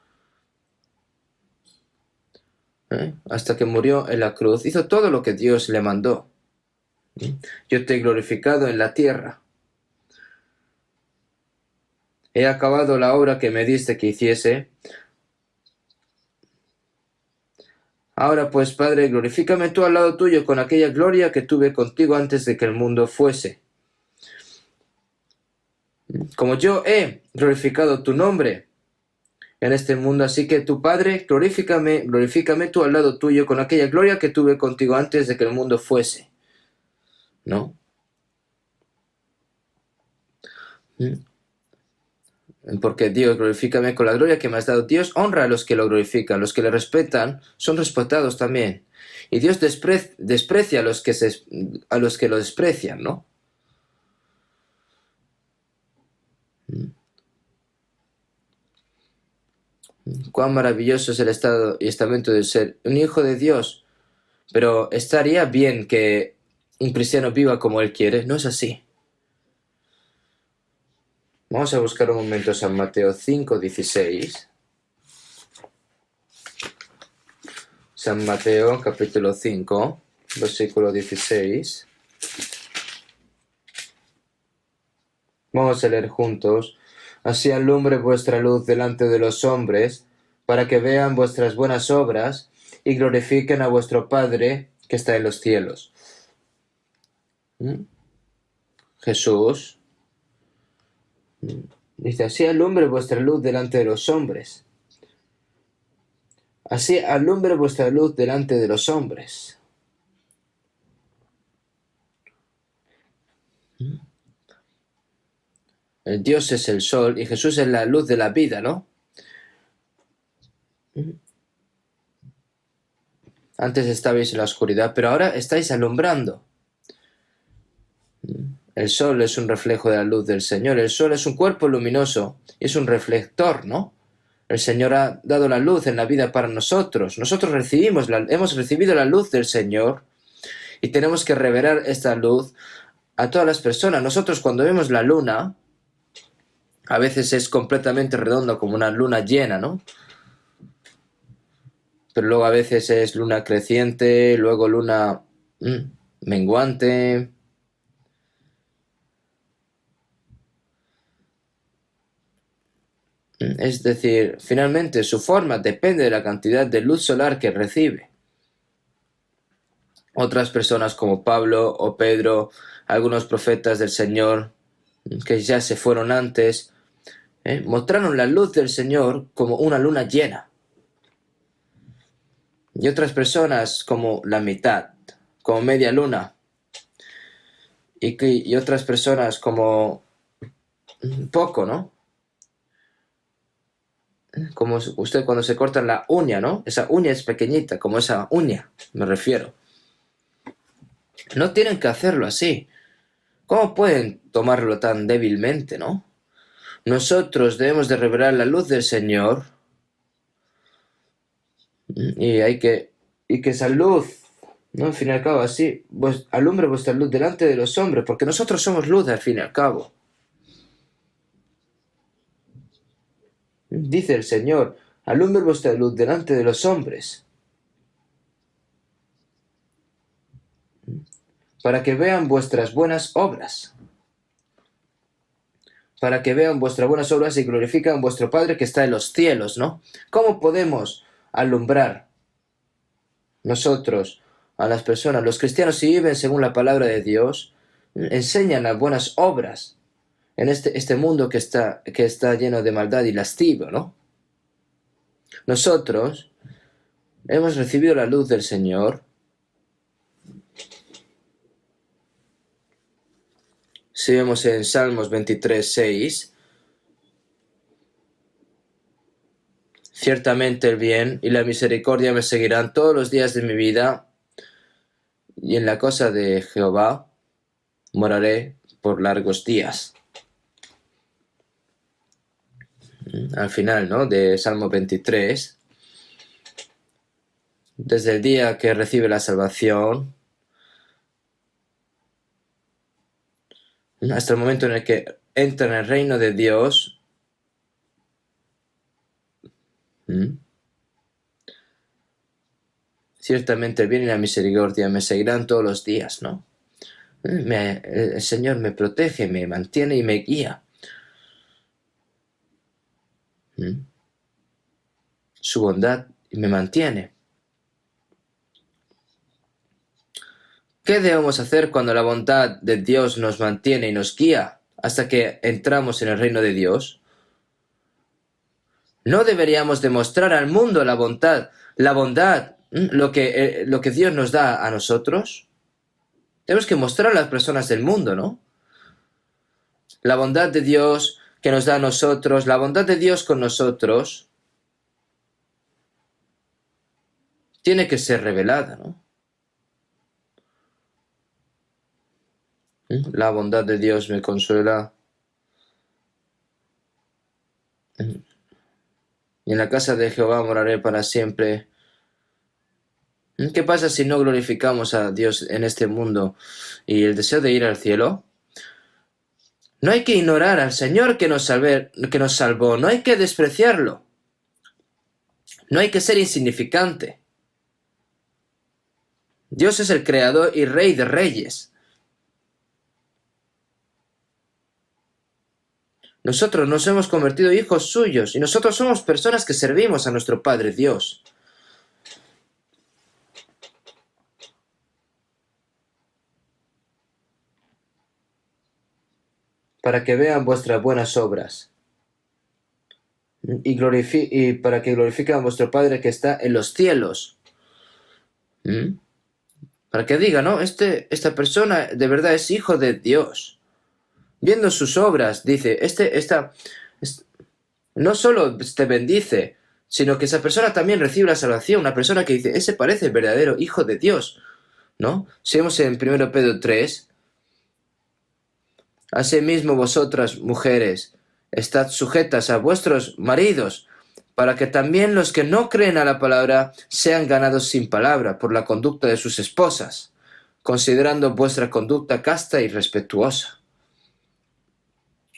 hasta que murió en la cruz, hizo todo lo que Dios le mandó. Yo te he glorificado en la tierra. He acabado la obra que me diste que hiciese. Ahora pues, Padre, glorifícame tú al lado tuyo con aquella gloria que tuve contigo antes de que el mundo fuese. Como yo he glorificado tu nombre en este mundo, así que tu Padre, glorifícame tú al lado tuyo con aquella gloria que tuve contigo antes de que el mundo fuese. ¿No? Porque Dios, glorifícame con la gloria que me has dado. Dios honra a los que lo glorifican, los que le respetan son respetados también. Y Dios desprecia a a los que lo desprecian, ¿no? Cuán maravilloso es el estado y estamento de ser un hijo de Dios. Pero estaría bien que un cristiano viva como él quiere. No es así. Vamos a buscar un momento San Mateo 5:16. San Mateo capítulo 5, versículo 16. Vamos a leer juntos. Así alumbre vuestra luz delante de los hombres, para que vean vuestras buenas obras y glorifiquen a vuestro Padre que está en los cielos. Jesús dice, así alumbre vuestra luz delante de los hombres. Así alumbre vuestra luz delante de los hombres. El Dios es el sol y Jesús es la luz de la vida, ¿no? Antes estabais en la oscuridad, pero ahora estáis alumbrando. El sol es un reflejo de la luz del Señor. El sol es un cuerpo luminoso y es un reflector, ¿no? El Señor ha dado la luz en la vida para nosotros. Nosotros hemos recibido la luz del Señor y tenemos que revelar esta luz a todas las personas. Nosotros cuando vemos la luna, a veces es completamente redonda como una luna llena, ¿no? Pero luego a veces es luna creciente, luego luna menguante. Es decir, finalmente su forma depende de la cantidad de luz solar que recibe. Otras personas como Pablo o Pedro, algunos profetas del Señor que ya se fueron antes, mostraron la luz del Señor como una luna llena. Y otras personas como la mitad, como media luna. Y otras personas como poco, ¿no? Como usted cuando se corta la uña, ¿no? Esa uña es pequeñita, como esa uña, me refiero. No tienen que hacerlo así. ¿Cómo pueden tomarlo tan débilmente, no? Nosotros debemos de revelar la luz del Señor y que esa luz, ¿no? Al fin y al cabo, así, alumbre vuestra luz delante de los hombres, porque nosotros somos luz al fin y al cabo. Dice el Señor, alumbre vuestra luz delante de los hombres, para que vean vuestras buenas obras. Para que vean vuestras buenas obras y glorifican a vuestro Padre que está en los cielos, ¿no? ¿Cómo podemos alumbrar nosotros a las personas? Los cristianos, si viven según la palabra de Dios, enseñan las buenas obras en este mundo que está lleno de maldad y lascivio, ¿no? Nosotros hemos recibido la luz del Señor. Si vemos en Salmos 23:6, ciertamente el bien y la misericordia me seguirán todos los días de mi vida, y en la casa de Jehová moraré por largos días. Al final, ¿no?, de Salmo 23, desde el día que recibe la salvación hasta el momento en el que entra en el reino de Dios, ciertamente el bien y la misericordia me seguirán todos los días, ¿no? El Señor me protege, me mantiene y me guía. Su bondad me mantiene. ¿Qué debemos hacer cuando la bondad de Dios nos mantiene y nos guía hasta que entramos en el reino de Dios? ¿No deberíamos demostrar al mundo la bondad, lo que Dios nos da a nosotros? Tenemos que mostrar a las personas del mundo, ¿no? La bondad de Dios que nos da a nosotros, la bondad de Dios con nosotros, tiene que ser revelada, ¿no? La bondad de Dios me consuela. Y en la casa de Jehová moraré para siempre. ¿Qué pasa si no glorificamos a Dios en este mundo y el deseo de ir al cielo? No hay que ignorar al Señor que nos salvó, no hay que despreciarlo, no hay que ser insignificante. Dios es el creador y rey de reyes. Nosotros nos hemos convertido hijos suyos y nosotros somos personas que servimos a nuestro Padre Dios. Para que vean vuestras buenas obras y para que glorifiquen a vuestro Padre que está en los cielos. Para que diga, ¿no? Esta persona de verdad es hijo de Dios. Viendo sus obras, dice, no solo te bendice, sino que esa persona también recibe la salvación. Una persona que dice, ese parece el verdadero hijo de Dios, ¿no? Si vemos en 1 Pedro 3, asimismo vosotras, mujeres, estad sujetas a vuestros maridos, para que también los que no creen a la palabra sean ganados sin palabra por la conducta de sus esposas, considerando vuestra conducta casta y respetuosa.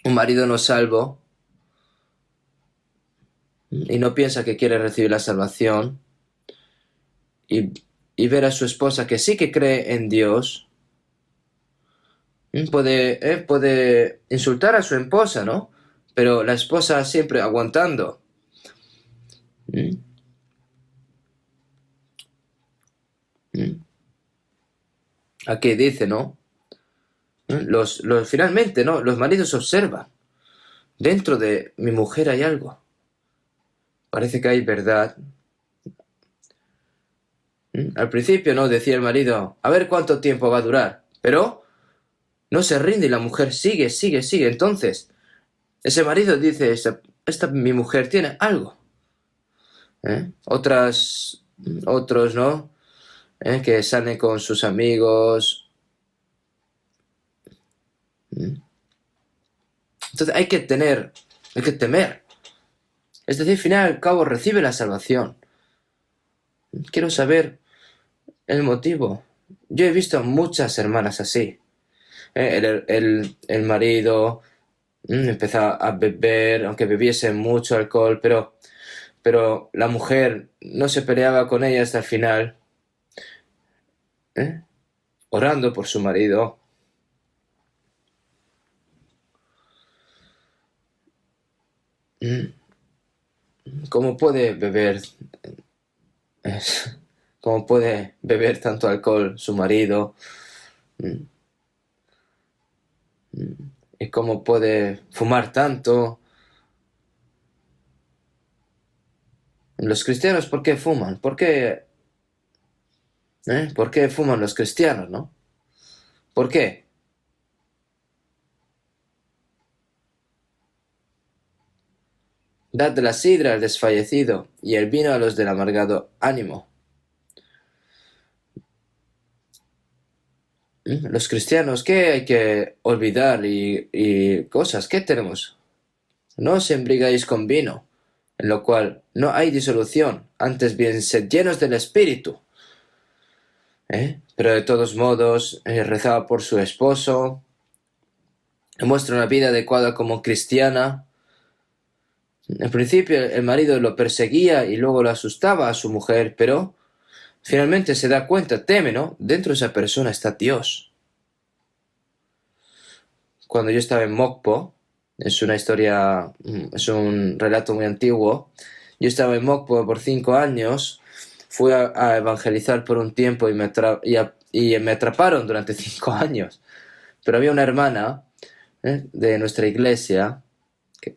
Un marido no salvo y no piensa que quiere recibir la salvación y ver a su esposa que sí que cree en Dios, puede insultar a su esposa, ¿no? Pero la esposa siempre aguantando. Aquí dice, ¿no? Finalmente, ¿no? Los maridos observan. Dentro de mi mujer hay algo. Parece que hay verdad. Al principio, ¿no? Decía el marido, a ver cuánto tiempo va a durar. Pero no se rinde y la mujer sigue. Entonces, ese marido dice, mi mujer tiene algo. Otros, ¿no? Que salen con sus amigos. Entonces hay que temer. Es decir, al fin y al cabo recibe la salvación. Quiero saber el motivo. Yo he visto muchas hermanas así. El marido empezaba a beber, aunque bebiese mucho alcohol, pero la mujer no se peleaba con ella hasta el final, orando por su marido. ¿Cómo puede beber? ¿Cómo puede beber tanto alcohol su marido? ¿Y cómo puede fumar tanto? Los cristianos, ¿por qué fuman? ¿Por qué fuman los cristianos, no? ¿Por qué? Dad de la sidra al desfallecido y el vino a los del amargado ánimo. Los cristianos, ¿qué hay que olvidar y cosas? ¿Qué tenemos? No os embriaguéis con vino, en lo cual no hay disolución, antes bien sed llenos del Espíritu. Pero de todos modos, rezaba por su esposo, muestra una vida adecuada como cristiana. En principio el marido lo perseguía y luego lo asustaba a su mujer, pero finalmente se da cuenta, teme, ¿no? Dentro de esa persona está Dios. Cuando yo estaba en Mokpo, es un relato muy antiguo, yo estaba en Mokpo por 5 años, fui a evangelizar por un tiempo y y me atraparon durante 5 años. Pero había una hermana de nuestra iglesia, que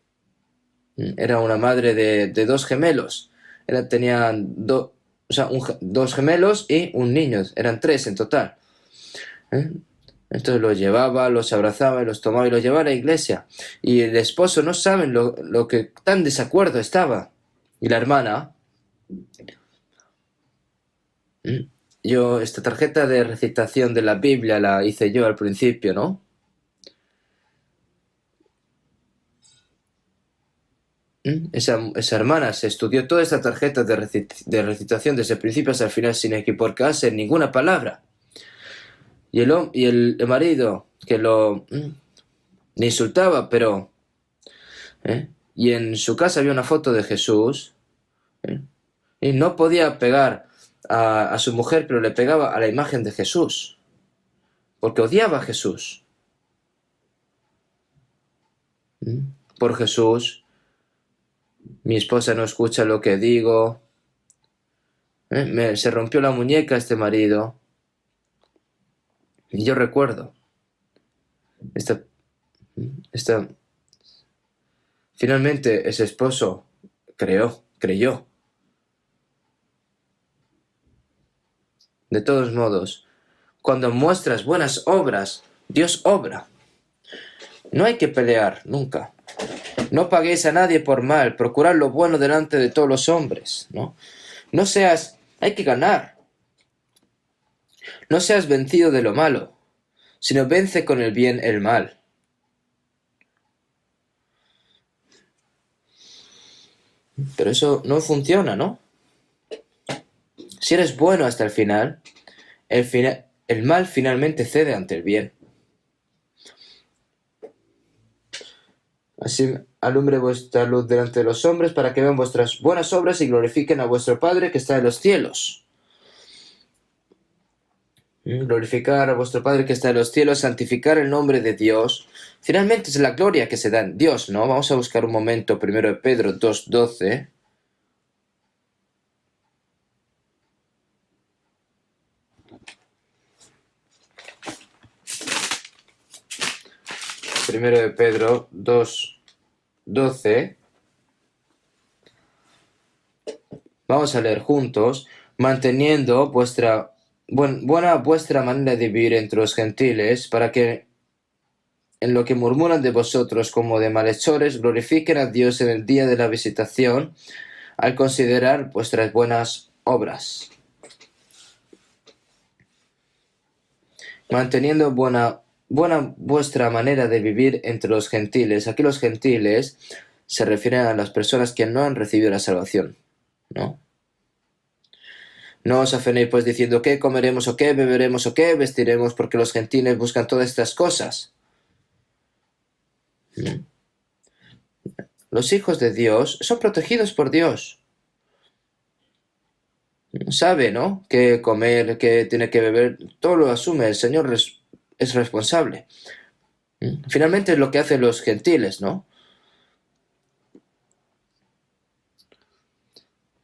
era una madre de 2 gemelos. Tenían dos gemelos y un niño, eran 3 en total. ¿eh? Entonces los llevaba, los abrazaba y los tomaba y los llevaba a la iglesia. Y el esposo no saben lo que tan desacuerdo estaba. Y la hermana, esta tarjeta de recitación de la Biblia la hice yo al principio, ¿no? Esa hermana se estudió toda esta tarjeta de recitación desde el principio hasta el final sin equivocarse en ninguna palabra. Y el marido que le insultaba, pero... Y en su casa había una foto de Jesús. Y no podía pegar a su mujer, pero le pegaba a la imagen de Jesús. Porque odiaba a Jesús. Por Jesús. Mi esposa no escucha lo que digo. Se rompió la muñeca este marido. Y yo recuerdo. Finalmente ese esposo creyó. De todos modos, cuando muestras buenas obras, Dios obra. No hay que pelear, nunca. No paguéis a nadie por mal, procurad lo bueno delante de todos los hombres, ¿no? Hay que ganar. No seas vencido de lo malo, sino vence con el bien el mal. Pero eso no funciona, ¿no? Si eres bueno hasta el final, el mal finalmente cede ante el bien. Así alumbre vuestra luz delante de los hombres para que vean vuestras buenas obras y glorifiquen a vuestro Padre que está en los cielos. Glorificar a vuestro Padre que está en los cielos, santificar el nombre de Dios. Finalmente es la gloria que se da en Dios, ¿no? Vamos a buscar un momento, 1 Pedro 2:12. Primero de Pedro 2:12. Vamos a leer juntos. Manteniendo buena vuestra manera de vivir entre los gentiles, para que en lo que murmuran de vosotros como de malhechores, glorifiquen a Dios en el día de la visitación, al considerar vuestras buenas obras. Manteniendo buena vuestra manera de vivir entre los gentiles. Aquí los gentiles se refieren a las personas que no han recibido la salvación, ¿no? No os afanéis pues diciendo qué comeremos o qué beberemos o qué vestiremos, porque los gentiles buscan todas estas cosas. Los hijos de Dios son protegidos por Dios. Sabe, ¿no? Qué comer, qué tiene que beber, todo lo asume. El Señor es responsable. Finalmente es lo que hacen los gentiles, ¿no?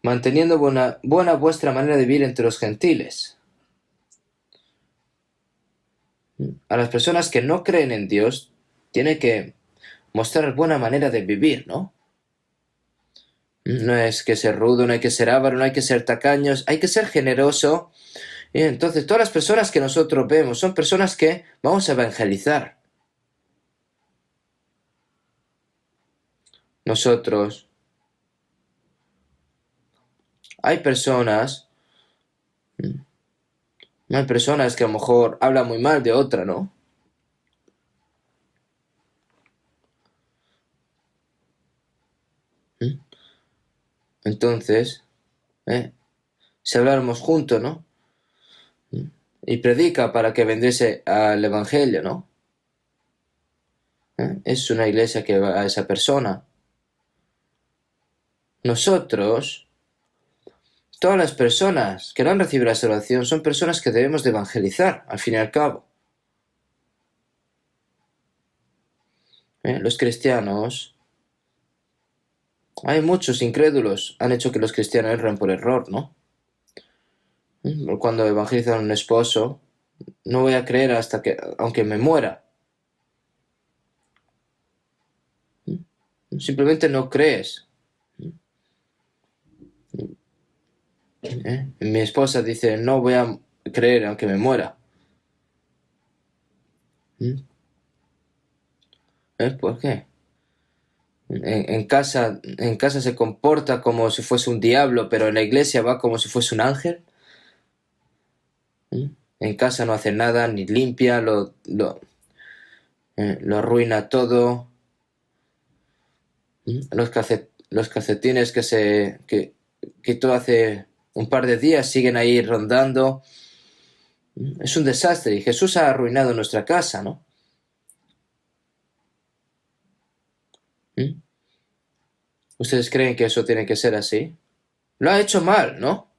Manteniendo buena vuestra manera de vivir entre los gentiles. A las personas que no creen en Dios, tiene que mostrar buena manera de vivir, ¿no? No es que ser rudo, no hay que ser avaro, no hay que ser tacaños, hay que ser generoso. Y entonces todas las personas que nosotros vemos son personas que vamos a evangelizar. Nosotros. Hay personas que a lo mejor hablan muy mal de otra, ¿no? Entonces, si habláramos juntos, ¿no? Y predica para que vendiese al Evangelio, ¿no? Es una iglesia que va a esa persona. Nosotros, todas las personas que no han recibido la salvación son personas que debemos de evangelizar, al fin y al cabo. Los cristianos, hay muchos incrédulos, han hecho que los cristianos erren por error, ¿no? Cuando evangelizan a un esposo, no voy a creer aunque me muera. Simplemente no crees. Mi esposa dice, no voy a creer aunque me muera. ¿Por qué? En casa se comporta como si fuese un diablo, pero en la iglesia va como si fuese un ángel. En casa no hace nada, ni limpia, lo arruina todo. Los calcetines que quitó hace un par de días siguen ahí rondando. Es un desastre y Jesús ha arruinado nuestra casa, ¿no? ¿Ustedes creen que eso tiene que ser así? Lo ha hecho mal, ¿no?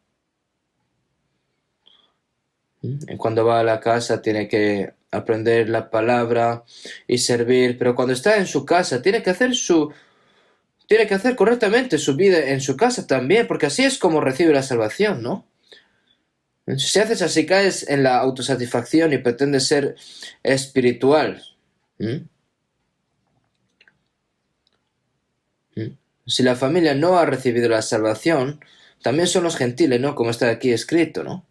Cuando va a la casa tiene que aprender la palabra y servir, pero cuando está en su casa tiene que hacer correctamente su vida en su casa también, porque así es como recibe la salvación, ¿no? Si haces así, caes en la autosatisfacción y pretendes ser espiritual. ¿Mm? ¿Mm? Si la familia no ha recibido la salvación, también son los gentiles, ¿no? Como está aquí escrito, ¿no?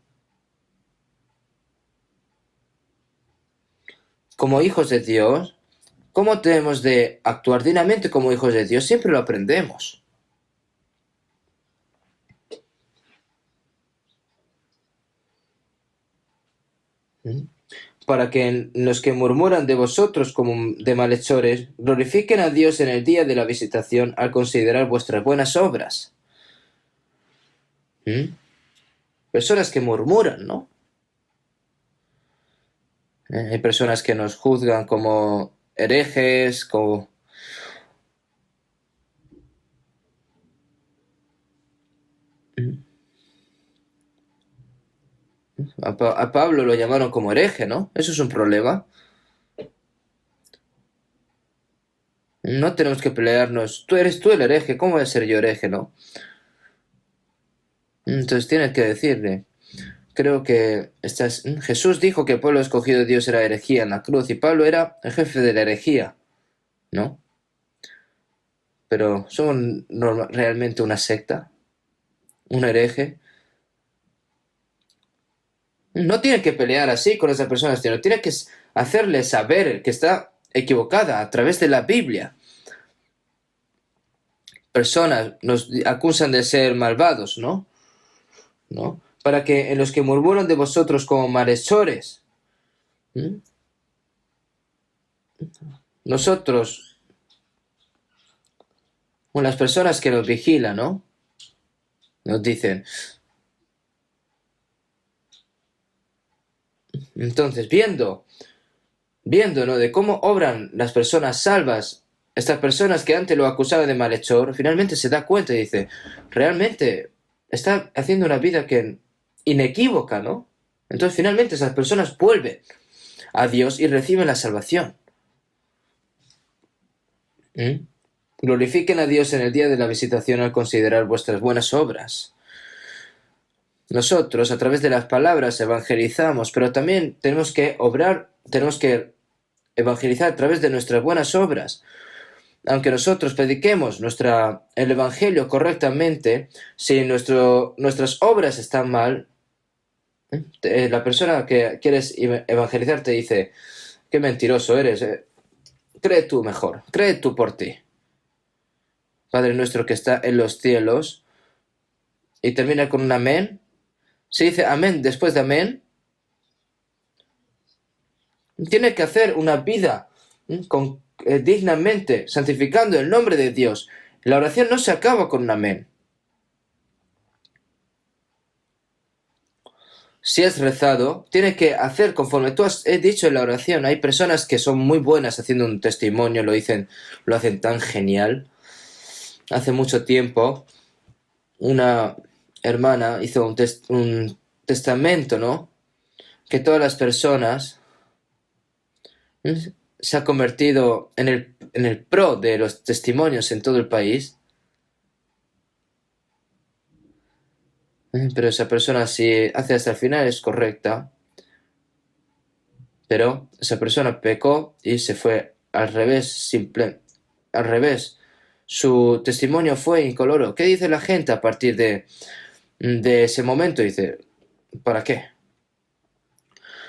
Como hijos de Dios, ¿cómo tenemos de actuar dignamente como hijos de Dios? Siempre lo aprendemos. ¿Mm? Para que los que murmuran de vosotros como de malhechores, glorifiquen a Dios en el día de la visitación al considerar vuestras buenas obras. ¿Mm? Personas que murmuran, ¿no? Hay personas que nos juzgan como herejes, como... A Pablo lo llamaron como hereje, ¿no? Eso es un problema. No tenemos que pelearnos. Tú eres tú el hereje, ¿cómo voy a ser yo hereje, no? Entonces tienes que decirle, creo que Jesús dijo que el pueblo escogido de Dios era herejía en la cruz y Pablo era el jefe de la herejía, ¿no? Pero ¿somos realmente una secta? ¿Un hereje? No tiene que pelear así con esa persona, sino tiene que hacerle saber que está equivocada a través de la Biblia. Personas nos acusan de ser malvados, ¿no? ¿No? Para que en los que murmuran de vosotros como malhechores, ¿m? Nosotros, o las personas que nos vigilan, ¿no? Nos dicen, entonces, viendo, ¿no? De cómo obran las personas salvas, estas personas que antes lo acusaban de malhechor, finalmente se da cuenta y dice, realmente está haciendo una vida que inequívoca, ¿no? Entonces finalmente esas personas vuelven a Dios y reciben la salvación. ¿Mm? Glorifiquen a Dios en el día de la visitación al considerar vuestras buenas obras. Nosotros, a través de las palabras, evangelizamos, pero también tenemos que obrar, tenemos que evangelizar a través de nuestras buenas obras. Aunque nosotros prediquemos el Evangelio correctamente, si nuestras obras están mal, la persona que quieres evangelizar te dice, qué mentiroso eres, cree tú mejor, cree tú por ti. Padre nuestro que está en los cielos, y termina con un amén. Si dice amén después de amén, tiene que hacer una vida dignamente, santificando el nombre de Dios. La oración no se acaba con un amén. Si has rezado, tiene que hacer conforme tú has dicho en la oración. Hay personas que son muy buenas haciendo un testimonio, lo hacen tan genial. Hace mucho tiempo, una hermana hizo un testamento, ¿no? Que todas las personas se ha convertido en el pro de los testimonios en todo el país. Pero esa persona, si hace hasta el final, es correcta. Pero esa persona pecó y se fue al revés, al revés. Su testimonio fue incoloro. ¿Qué dice la gente a partir de ese momento? Dice, ¿para qué?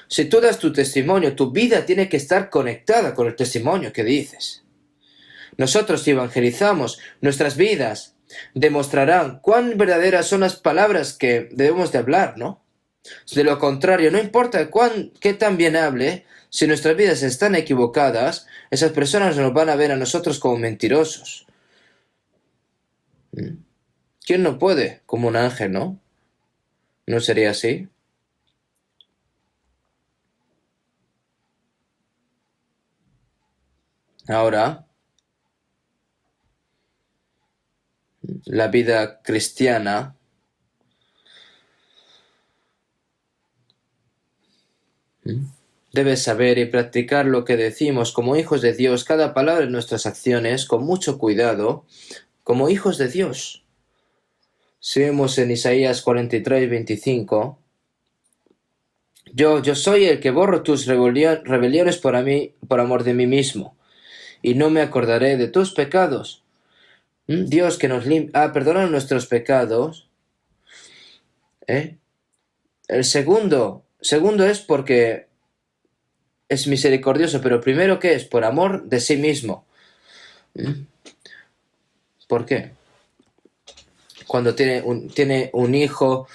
Si tú das tu testimonio, tu vida tiene que estar conectada con el testimonio que dices. Nosotros, si evangelizamos, nuestras vidas demostrarán cuán verdaderas son las palabras que debemos de hablar, ¿no? De lo contrario, no importa qué tan bien hable, si nuestras vidas están equivocadas, esas personas nos van a ver a nosotros como mentirosos. ¿Quién no puede? Como un ángel, ¿no? ¿No sería así? Ahora, la vida cristiana debe saber y practicar lo que decimos como hijos de Dios, cada palabra en nuestras acciones, con mucho cuidado, como hijos de Dios. Si vemos en Isaías 43, 25, yo soy el que borro tus rebeliones por amor de mí mismo, y no me acordaré de tus pecados. Dios que nos perdona nuestros pecados. El segundo es porque es misericordioso, pero primero, ¿qué es? Por amor de sí mismo. ¿Por qué? Cuando tiene un hijo,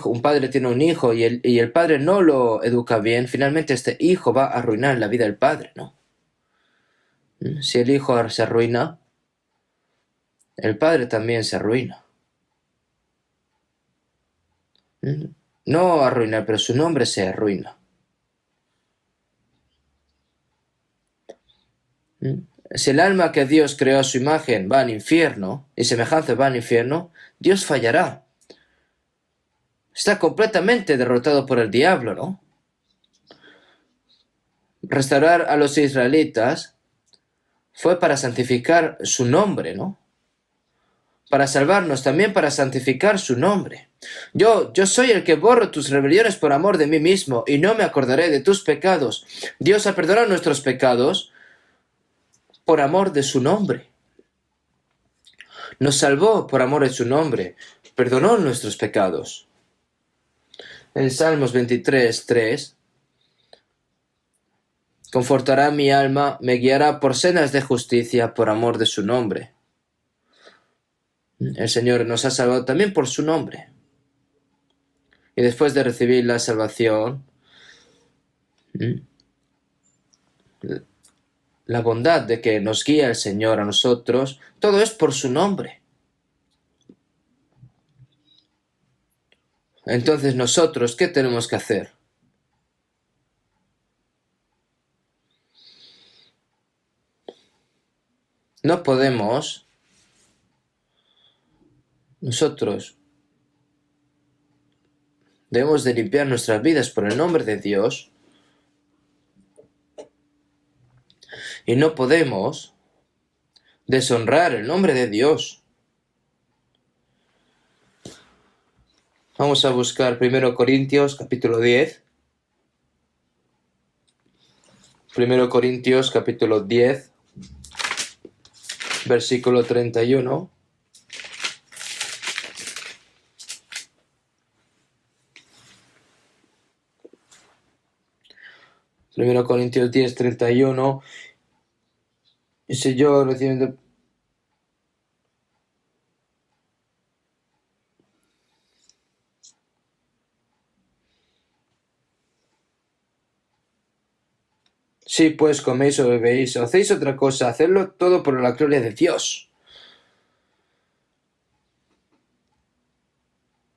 un padre tiene un hijo y el padre no lo educa bien, finalmente este hijo va a arruinar la vida del padre, ¿no? Si el hijo se arruina, el padre también se arruina. No arruinar, pero su nombre se arruina. Si el alma que Dios creó a su imagen va al infierno, y semejanza va al infierno, Dios fallará. Está completamente derrotado por el diablo, ¿no? Restaurar a los israelitas fue para santificar su nombre, ¿no? Para salvarnos, también para santificar su nombre. Yo soy el que borro tus rebeliones por amor de mí mismo, y no me acordaré de tus pecados. Dios ha perdonado nuestros pecados por amor de su nombre. Nos salvó por amor de su nombre. Perdonó nuestros pecados. En Salmos 23, 3, confortará mi alma, me guiará por sendas de justicia por amor de su nombre. El Señor nos ha salvado también por su nombre. Y después de recibir la salvación, la bondad de que nos guía el Señor a nosotros, todo es por su nombre. Entonces nosotros, ¿qué tenemos que hacer? No podemos nosotros debemos de limpiar nuestras vidas por el nombre de Dios y no podemos deshonrar el nombre de Dios. Vamos a buscar 1 Corintios capítulo 10. 1 Corintios capítulo 10, versículo 31. 1 Corintios 10, 31. Y si yo recibiendo... Sí, pues coméis o bebéis o hacéis otra cosa, hacedlo todo por la gloria de Dios.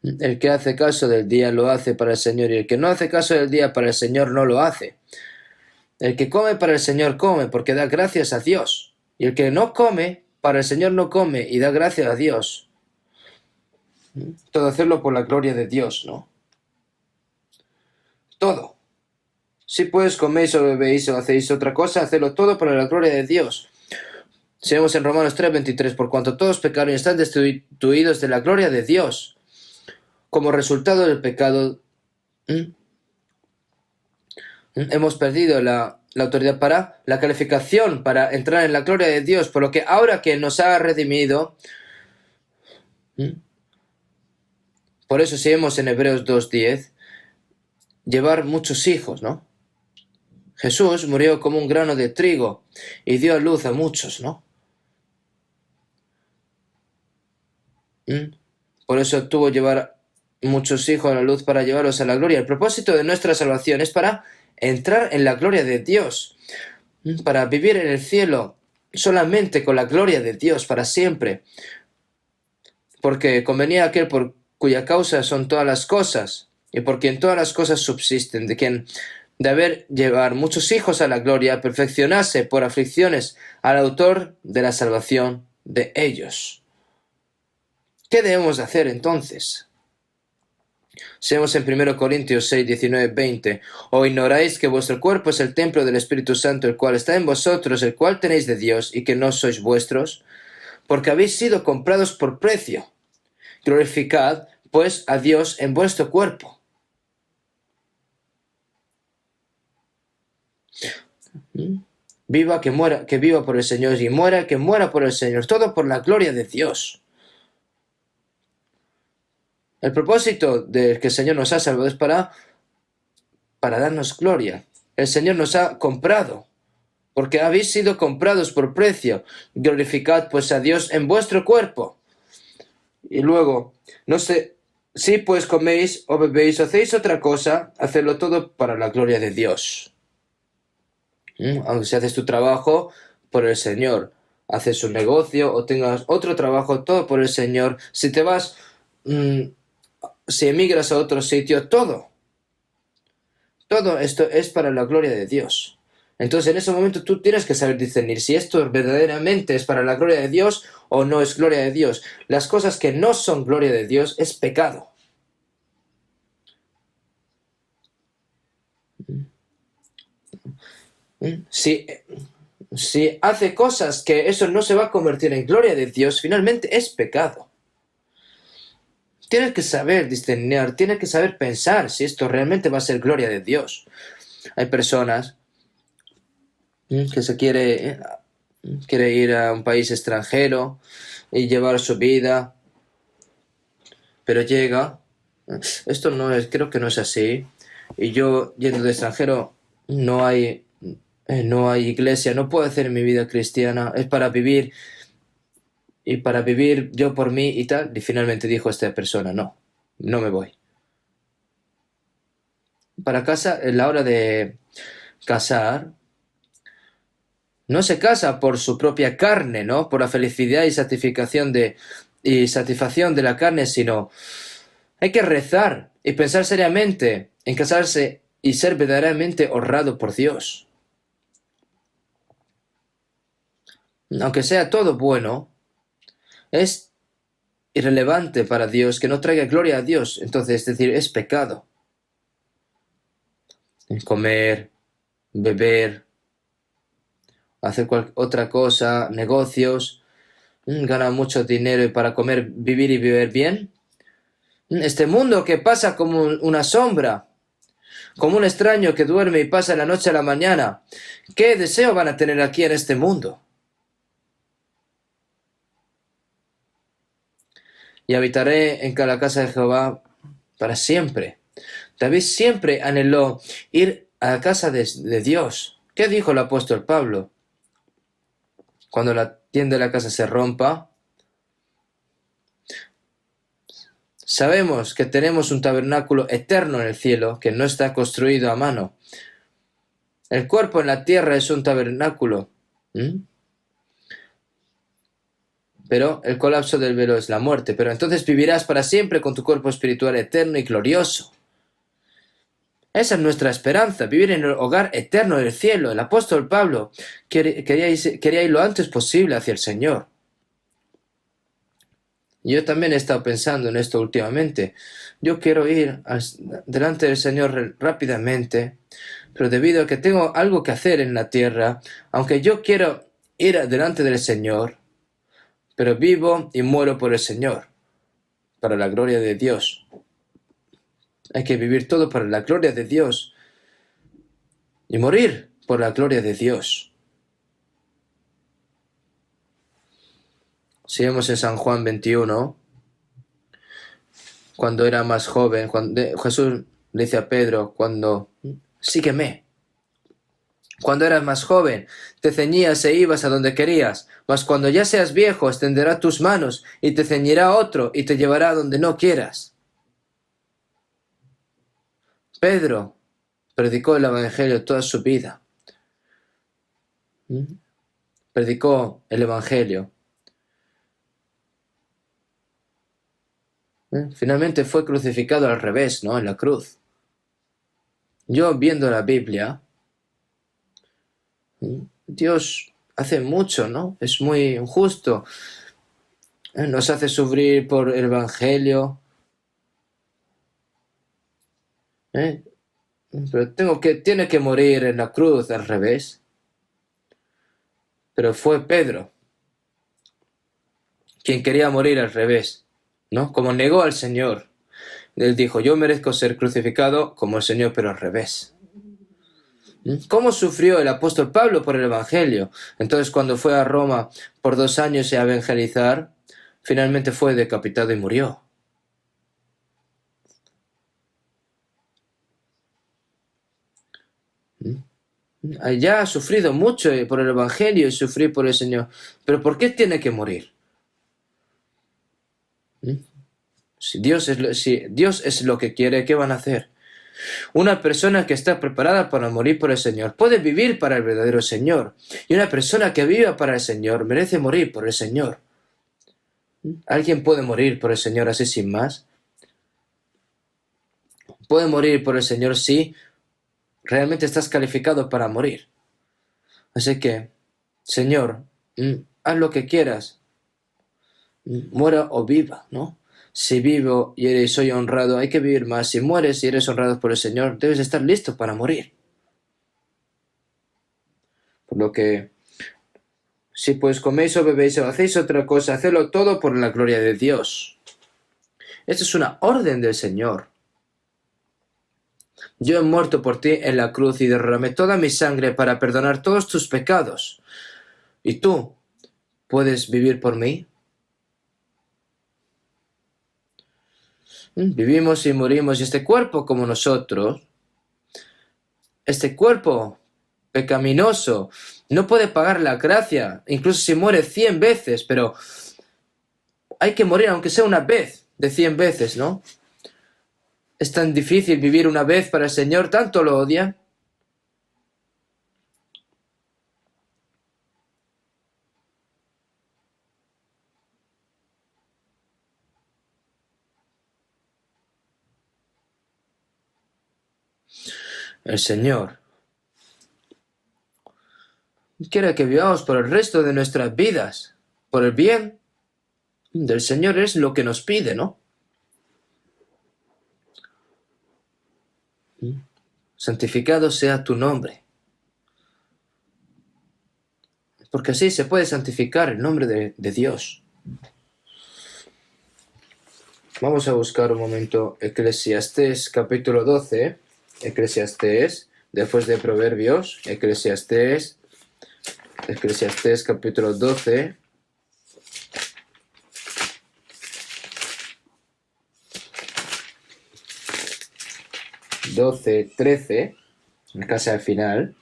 El que hace caso del día lo hace para el Señor, y el que no hace caso del día para el Señor no lo hace. El que come para el Señor come, porque da gracias a Dios. Y el que no come, para el Señor no come, y da gracias a Dios. Todo hacerlo por la gloria de Dios, ¿no? Todo. Si pues coméis o bebéis o hacéis otra cosa, hacedlo todo para la gloria de Dios. Si vemos en Romanos 3:23, por cuanto todos pecaron y están destituidos de la gloria de Dios. Como resultado del pecado, Hemos perdido la autoridad para la calificación, para entrar en la gloria de Dios, por lo que ahora que nos ha redimido, por eso si vemos en Hebreos 2:10, llevar muchos hijos, ¿no? Jesús murió como un grano de trigo y dio a luz a muchos, ¿no? Por eso tuvo que llevar muchos hijos a la luz para llevarlos a la gloria. El propósito de nuestra salvación es para entrar en la gloria de Dios, para vivir en el cielo solamente con la gloria de Dios para siempre. Porque convenía aquel por cuya causa son todas las cosas, y por quien todas las cosas subsisten, de quien de haber llevar muchos hijos a la gloria, perfeccionase por aflicciones al autor de la salvación de ellos. ¿Qué debemos hacer entonces? Seamos en 1 Corintios 6, 19, 20. ¿O ignoráis que vuestro cuerpo es el templo del Espíritu Santo, el cual está en vosotros, el cual tenéis de Dios, y que no sois vuestros? Porque habéis sido comprados por precio. Glorificad, pues, a Dios en vuestro cuerpo. Viva que muera, que viva por el Señor, y muera que muera por el Señor. Todo por la gloria de Dios. El propósito del que el Señor nos ha salvado es para darnos gloria. El Señor nos ha comprado, porque habéis sido comprados por precio. Glorificad, pues, a Dios en vuestro cuerpo. Y luego, no sé, si pues coméis o bebéis o hacéis otra cosa, hacedlo todo para la gloria de Dios. Aunque si haces tu trabajo por el Señor, haces un negocio o tengas otro trabajo, todo por el Señor. Si te vas, si emigras a otro sitio, todo esto es para la gloria de Dios. Entonces en ese momento tú tienes que saber discernir si esto verdaderamente es para la gloria de Dios o no es gloria de Dios. Las cosas que no son gloria de Dios es pecado. Si hace cosas que eso no se va a convertir en gloria de Dios, finalmente es pecado. Tienes que saber discernir, tienes que saber pensar si esto realmente va a ser gloria de Dios. Hay personas que se quiere ir a un país extranjero y llevar su vida, pero llega, esto no es, creo que no es así, y yo yendo de extranjero no hay iglesia, no puedo hacer mi vida cristiana, es para vivir y para vivir yo por mí y tal. Y finalmente dijo esta persona, no me voy. Para casa, en la hora de casar, no se casa por su propia carne, ¿no? Por la felicidad y satisfacción de la carne, sino hay que rezar y pensar seriamente en casarse y ser verdaderamente honrado por Dios. Aunque sea todo bueno, es irrelevante para Dios que no traiga gloria a Dios. Entonces, es decir, es pecado. Comer, beber, hacer otra cosa, negocios, ganar mucho dinero y para comer, vivir y beber bien. Este mundo que pasa como una sombra, como un extraño que duerme y pasa de la noche a la mañana. ¿Qué deseo van a tener aquí en este mundo? Y habitaré en la casa de Jehová para siempre. David siempre anheló ir a la casa de Dios. ¿Qué dijo el apóstol Pablo? Cuando la tienda de la casa se rompa, sabemos que tenemos un tabernáculo eterno en el cielo que no está construido a mano. El cuerpo en la tierra es un tabernáculo. Pero el colapso del velo es la muerte. Pero entonces vivirás para siempre con tu cuerpo espiritual eterno y glorioso. Esa es nuestra esperanza, vivir en el hogar eterno del cielo. El apóstol Pablo quería ir lo antes posible hacia el Señor. Yo también he estado pensando en esto últimamente. Yo quiero ir delante del Señor rápidamente, pero debido a que tengo algo que hacer en la tierra, aunque yo quiero ir delante del Señor, pero vivo y muero por el Señor, para la gloria de Dios. Hay que vivir todo para la gloria de Dios. y morir por la gloria de Dios. Si vemos en San Juan 21, cuando era más joven, Jesús le dice a Pedro, sígueme. Cuando eras más joven, te ceñías e ibas a donde querías, mas cuando ya seas viejo, extenderá tus manos y te ceñirá otro y te llevará a donde no quieras. Pedro predicó el Evangelio toda su vida. Predicó el Evangelio. Finalmente fue crucificado al revés, ¿no? En la cruz. Yo viendo la Biblia, Dios hace mucho, ¿no? Es muy justo. Nos hace sufrir por el Evangelio. Pero tiene que morir en la cruz al revés. Pero fue Pedro quien quería morir al revés, ¿no? Como negó al Señor. Él dijo, yo merezco ser crucificado como el Señor, pero al revés. ¿Cómo sufrió el apóstol Pablo por el Evangelio? Entonces, cuando fue a Roma por 2 años a evangelizar, finalmente fue decapitado y murió. Ya ha sufrido mucho por el Evangelio y sufrir por el Señor. ¿Pero por qué tiene que morir? Si Dios es lo que quiere, ¿qué van a hacer? Una persona que está preparada para morir por el Señor puede vivir para el verdadero Señor. Y una persona que viva para el Señor merece morir por el Señor. ¿Alguien puede morir por el Señor así sin más? Puede morir por el Señor si realmente estás calificado para morir. Así que, Señor, haz lo que quieras. Muera o viva, ¿no? Si vivo y soy honrado, hay que vivir más. Si mueres y eres honrado por el Señor, debes estar listo para morir. Por lo que, si pues coméis o bebéis o hacéis otra cosa, hacedlo todo por la gloria de Dios. Esta es una orden del Señor. Yo he muerto por ti en la cruz y derramé toda mi sangre para perdonar todos tus pecados. ¿Y tú puedes vivir por mí? Vivimos y morimos, y este cuerpo como nosotros, este cuerpo pecaminoso, no puede pagar la gracia, incluso si muere 100 veces, pero hay que morir aunque sea una vez de 100 veces, ¿no? Es tan difícil vivir una vez para el Señor, tanto lo odian. El Señor quiere que vivamos por el resto de nuestras vidas, por el bien del Señor es lo que nos pide, ¿no? Santificado sea tu nombre. Porque así se puede santificar el nombre de Dios. Vamos a buscar un momento Eclesiastés capítulo 12. Eclesiastés, después de Proverbios, Eclesiastés capítulo 12. ...12, 13... casi al final.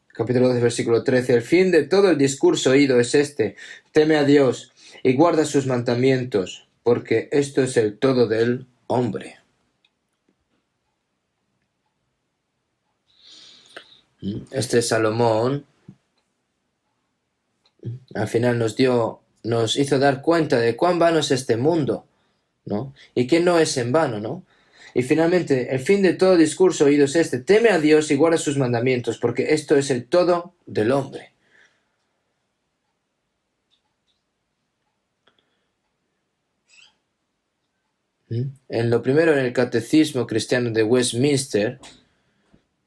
Capítulo 12, versículo 13. El fin de todo el discurso oído es este: teme a Dios y guarda sus mandamientos, porque esto es el todo del hombre. Este Salomón al final nos hizo dar cuenta de cuán vano es este mundo, ¿no? Y que no es en vano, ¿no? Y finalmente, el fin de todo discurso oído es este: teme a Dios y guarda sus mandamientos, porque esto es el todo del hombre. En lo primero, en el Catecismo Cristiano de Westminster,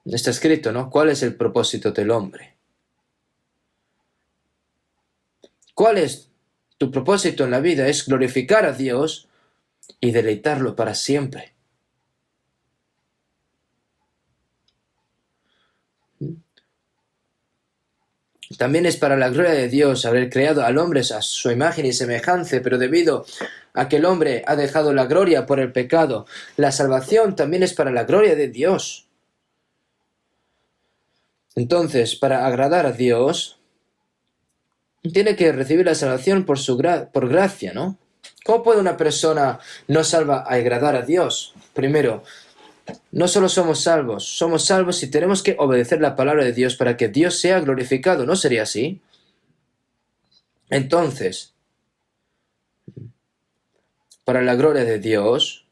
está escrito, ¿no? ¿Cuál es el propósito del hombre? ¿Cuál es tu propósito en la vida? Es glorificar a Dios y deleitarlo para siempre. También es para la gloria de Dios haber creado al hombre a su imagen y semejanza, pero debido a que el hombre ha dejado la gloria por el pecado, la salvación también es para la gloria de Dios. Entonces, para agradar a Dios, tiene que recibir la salvación por gracia, ¿no? ¿Cómo puede una persona no salva agradar a Dios? Primero, no solo somos salvos y tenemos que obedecer la palabra de Dios para que Dios sea glorificado. ¿No sería así? Entonces, para la gloria de Dios,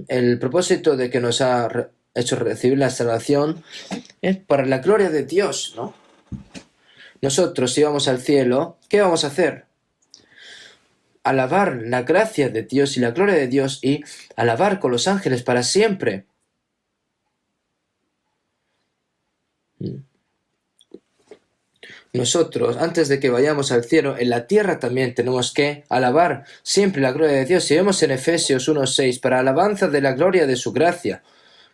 el propósito de que nos ha hecho recibir la salvación es para la gloria de Dios, ¿no? Nosotros, si vamos al cielo, ¿qué vamos a hacer? Alabar la gracia de Dios y la gloria de Dios y alabar con los ángeles para siempre. Nosotros, antes de que vayamos al cielo, en la tierra también tenemos que alabar siempre la gloria de Dios. Si vemos en Efesios 1:6, para alabanza de la gloria de su gracia,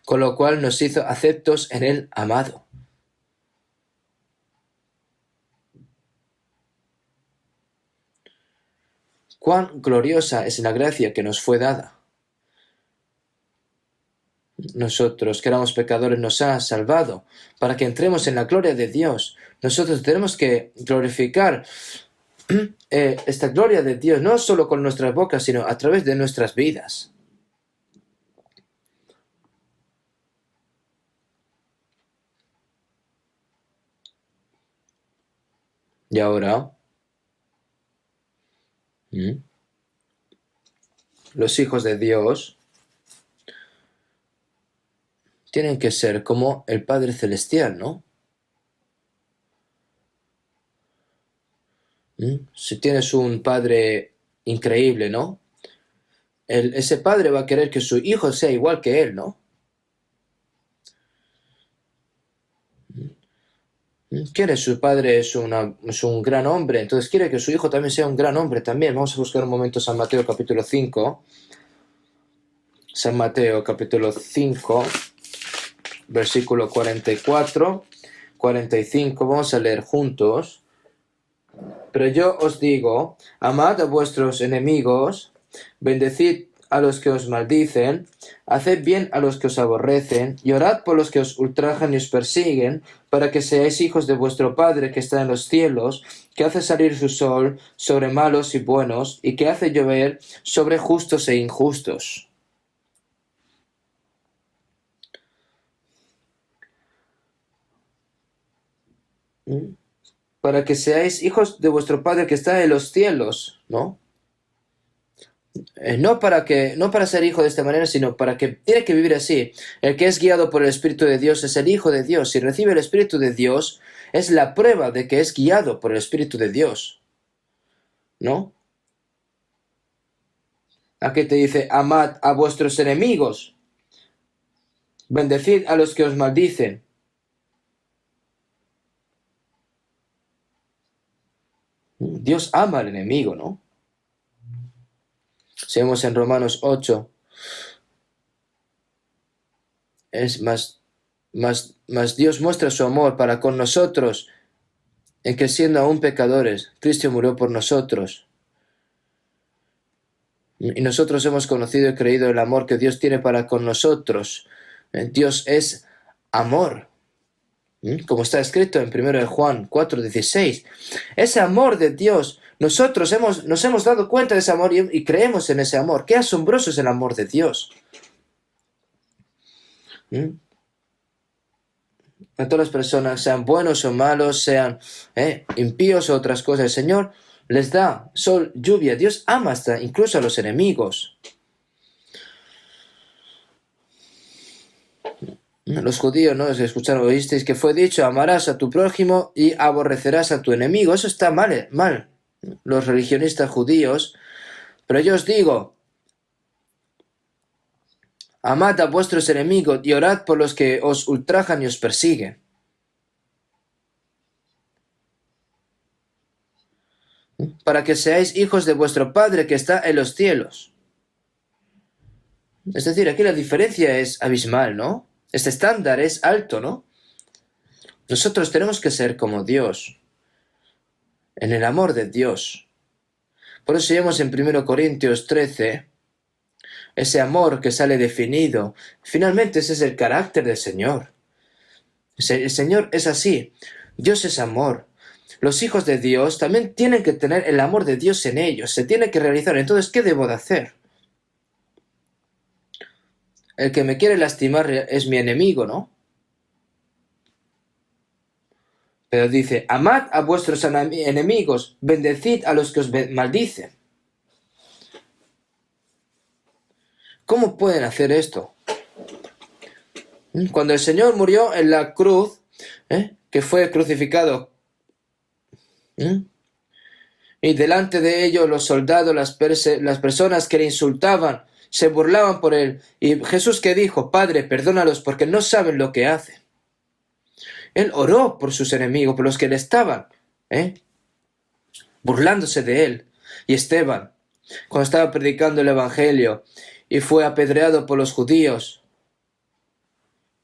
con lo cual nos hizo aceptos en el amado. Cuán gloriosa es la gracia que nos fue dada. Nosotros, que éramos pecadores, nos ha salvado para que entremos en la gloria de Dios. Nosotros tenemos que glorificar esta gloria de Dios, no solo con nuestras bocas, sino a través de nuestras vidas. Y ahora, los hijos de Dios tienen que ser como el Padre Celestial, ¿no? Si tienes un padre increíble, ¿no? Ese padre va a querer que su hijo sea igual que él, ¿no? Quiere, su padre es un gran hombre, entonces quiere que su hijo también sea un gran hombre también. Vamos a buscar un momento San Mateo capítulo 5. San Mateo capítulo 5, versículo 44, 45. Vamos a leer juntos. Pero yo os digo, amad a vuestros enemigos, bendecid a los que os maldicen, haced bien a los que os aborrecen, y orad por los que os ultrajan y os persiguen, para que seáis hijos de vuestro Padre que está en los cielos, que hace salir su sol sobre malos y buenos, y que hace llover sobre justos e injustos. Para que seáis hijos de vuestro Padre que está en los cielos, ¿no? No para ser hijo de esta manera, sino para que tiene que vivir así. El que es guiado por el Espíritu de Dios es el Hijo de Dios. Si recibe el Espíritu de Dios, es la prueba de que es guiado por el Espíritu de Dios, ¿no? Aquí te dice, amad a vuestros enemigos, bendecid a los que os maldicen. Dios ama al enemigo, ¿no? Si vemos en Romanos 8, es más Dios muestra su amor para con nosotros, en que siendo aún pecadores, Cristo murió por nosotros. Y nosotros hemos conocido y creído el amor que Dios tiene para con nosotros. Dios es amor, como está escrito en 1 Juan 4:16. Ese amor de Dios, nosotros nos hemos dado cuenta de ese amor y creemos en ese amor. Qué asombroso es el amor de Dios. A todas las personas, sean buenos o malos, sean impíos o otras cosas, el Señor les da sol, lluvia. Dios ama hasta incluso a los enemigos. Los judíos, ¿no? Escucharon, oísteis que fue dicho, amarás a tu prójimo y aborrecerás a tu enemigo. Eso está mal, mal. Los religionistas judíos. Pero yo os digo, amad a vuestros enemigos y orad por los que os ultrajan y os persiguen. para que seáis hijos de vuestro Padre que está en los cielos. Es decir, aquí la diferencia es abismal, ¿no? Este estándar es alto, ¿no? Nosotros tenemos que ser como Dios, en el amor de Dios. Por eso vemos en 1 Corintios 13, ese amor que sale definido. Finalmente ese es el carácter del Señor. El Señor es así. Dios es amor. Los hijos de Dios también tienen que tener el amor de Dios en ellos. Se tiene que realizar. Entonces, ¿qué debo de hacer? El que me quiere lastimar es mi enemigo, ¿no? Pero dice, amad a vuestros enemigos, bendecid a los que os maldicen. ¿Cómo pueden hacer esto? Cuando el Señor murió en la cruz, que fue crucificado, y delante de ellos los soldados, las personas que le insultaban, se burlaban por él. Y Jesús, ¿qué dijo? Padre, perdónalos porque no saben lo que hacen. Él oró por sus enemigos, por los que le estaban burlándose de él. Y Esteban, cuando estaba predicando el Evangelio y fue apedreado por los judíos,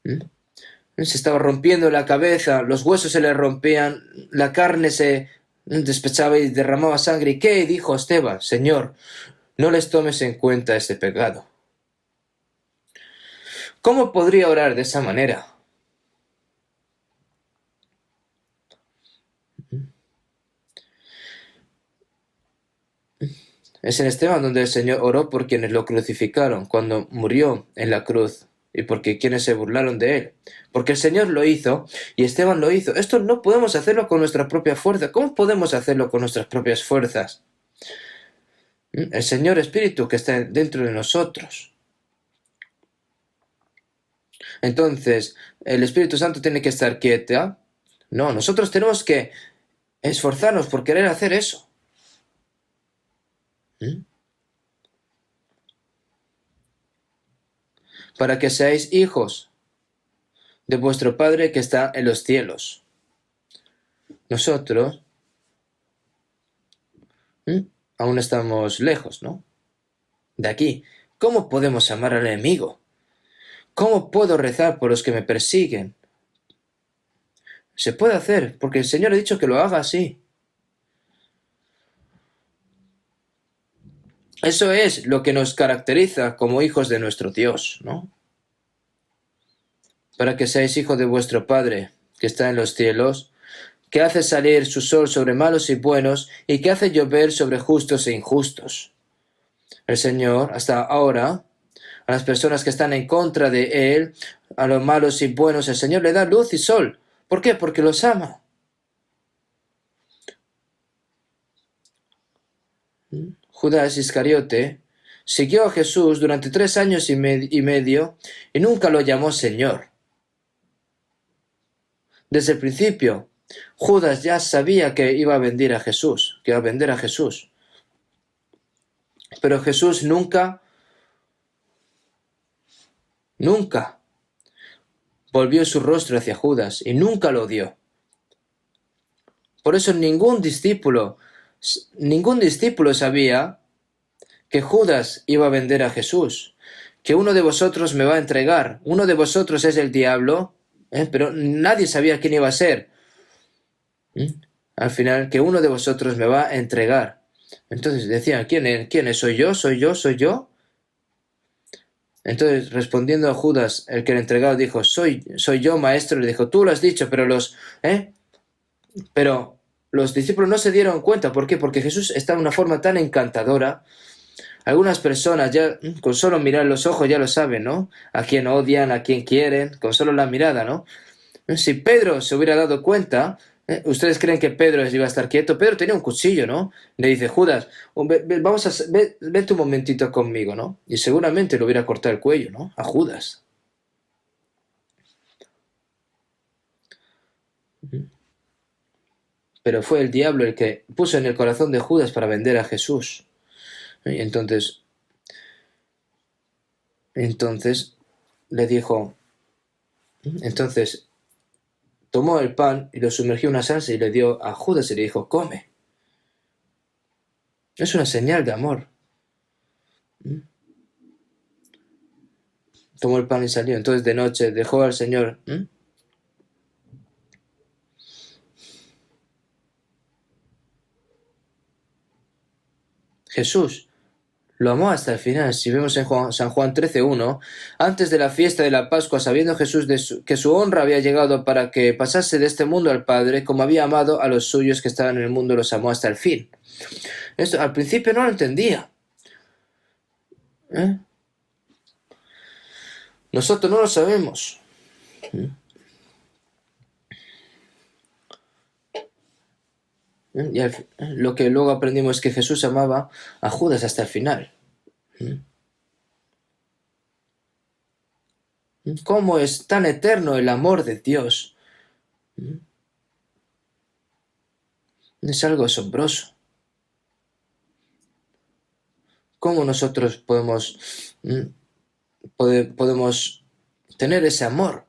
se estaba rompiendo la cabeza, los huesos se le rompían, la carne se despechaba y derramaba sangre. ¿Y qué dijo Esteban? Señor, no les tomes en cuenta este pecado. ¿Cómo podría orar de esa manera? Es en Esteban donde el Señor oró por quienes lo crucificaron cuando murió en la cruz y porque quienes se burlaron de él. Porque el Señor lo hizo y Esteban lo hizo. Esto no podemos hacerlo con nuestra propia fuerza. ¿Cómo podemos hacerlo con nuestras propias fuerzas? El Señor Espíritu que está dentro de nosotros. Entonces, ¿el Espíritu Santo tiene que estar quieto? No, nosotros tenemos que esforzarnos por querer hacer eso. Para que seáis hijos de vuestro Padre que está en los cielos. Nosotros aún estamos lejos, ¿no? De aquí. ¿Cómo podemos amar al enemigo? ¿Cómo puedo rezar por los que me persiguen? Se puede hacer, porque el Señor ha dicho que lo haga así. Eso es lo que nos caracteriza como hijos de nuestro Dios, ¿no? Para que seáis hijos de vuestro Padre, que está en los cielos, que hace salir su sol sobre malos y buenos, y que hace llover sobre justos e injustos. El Señor, hasta ahora, a las personas que están en contra de Él, a los malos y buenos, el Señor le da luz y sol. ¿Por qué? Porque los ama. Judas Iscariote siguió a Jesús durante 3 años y medio y nunca lo llamó Señor. Desde el principio, Judas ya sabía que iba a vender a Jesús, que iba a vender a Jesús. Pero Jesús nunca volvió su rostro hacia Judas y nunca lo odió. Por eso ningún discípulo sabía que Judas iba a vender a Jesús, que uno de vosotros me va a entregar, uno de vosotros es el diablo, pero nadie sabía quién iba a ser. Al final, que uno de vosotros me va a entregar. Entonces decían, ¿quién es? ¿Soy yo? ¿Soy yo? ¿Soy yo? Entonces, respondiendo a Judas, el que le entregado dijo, soy yo, maestro. Le dijo, tú lo has dicho, pero los discípulos no se dieron cuenta. ¿Por qué? Porque Jesús está de una forma tan encantadora. Algunas personas ya con solo mirar los ojos ya lo saben, ¿no? A quién odian, a quién quieren, con solo la mirada, ¿no? Si Pedro se hubiera dado cuenta, ¿ustedes creen que Pedro iba a estar quieto? Pedro tenía un cuchillo, ¿no? Le dice, Judas, vete un momentito conmigo, ¿no? Y seguramente le hubiera cortado el cuello, ¿no? A Judas. Pero fue el diablo el que puso en el corazón de Judas para vender a Jesús. Y entonces le dijo, entonces tomó el pan y lo sumergió en una salsa y le dio a Judas y le dijo, come. Es una señal de amor. Tomó el pan y salió. Entonces de noche dejó al Señor. Jesús lo amó hasta el final. Si vemos en San Juan 13:1, antes de la fiesta de la Pascua, sabiendo Jesús que su honra había llegado para que pasase de este mundo al Padre, como había amado a los suyos que estaban en el mundo, los amó hasta el fin. Esto al principio no lo entendía. Nosotros no lo sabemos. Y lo que luego aprendimos es que Jesús amaba a Judas hasta el final. ¿Cómo es tan eterno el amor de Dios? Es algo asombroso. ¿Cómo nosotros podemos tener ese amor?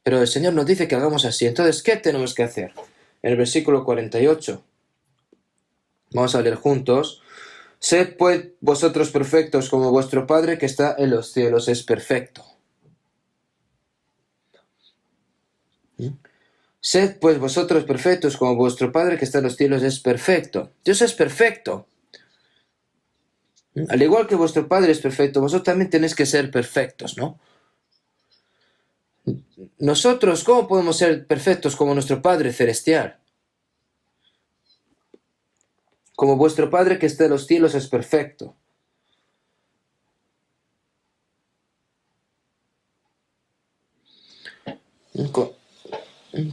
Pero el Señor nos dice que hagamos así. Entonces, ¿qué tenemos que hacer? En el versículo 48. Vamos a leer juntos. Sed pues vosotros perfectos como vuestro Padre que está en los cielos es perfecto. Sed pues vosotros perfectos como vuestro Padre que está en los cielos es perfecto. Dios es perfecto. Al igual que vuestro Padre es perfecto, vosotros también tenéis que ser perfectos, ¿no? Nosotros, ¿cómo podemos ser perfectos como nuestro Padre celestial? Como vuestro Padre que está en los cielos es perfecto.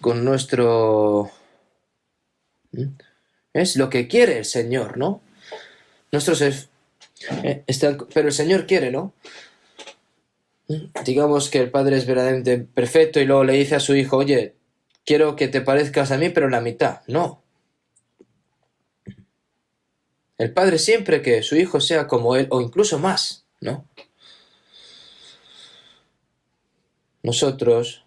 Con nuestro... Es lo que quiere el Señor, ¿no? Pero el Señor quiere, ¿no? Digamos que el Padre es verdaderamente perfecto y luego le dice a su hijo, oye, quiero que te parezcas a mí, pero la mitad. No. El Padre siempre que su hijo sea como él, o incluso más, ¿no? Nosotros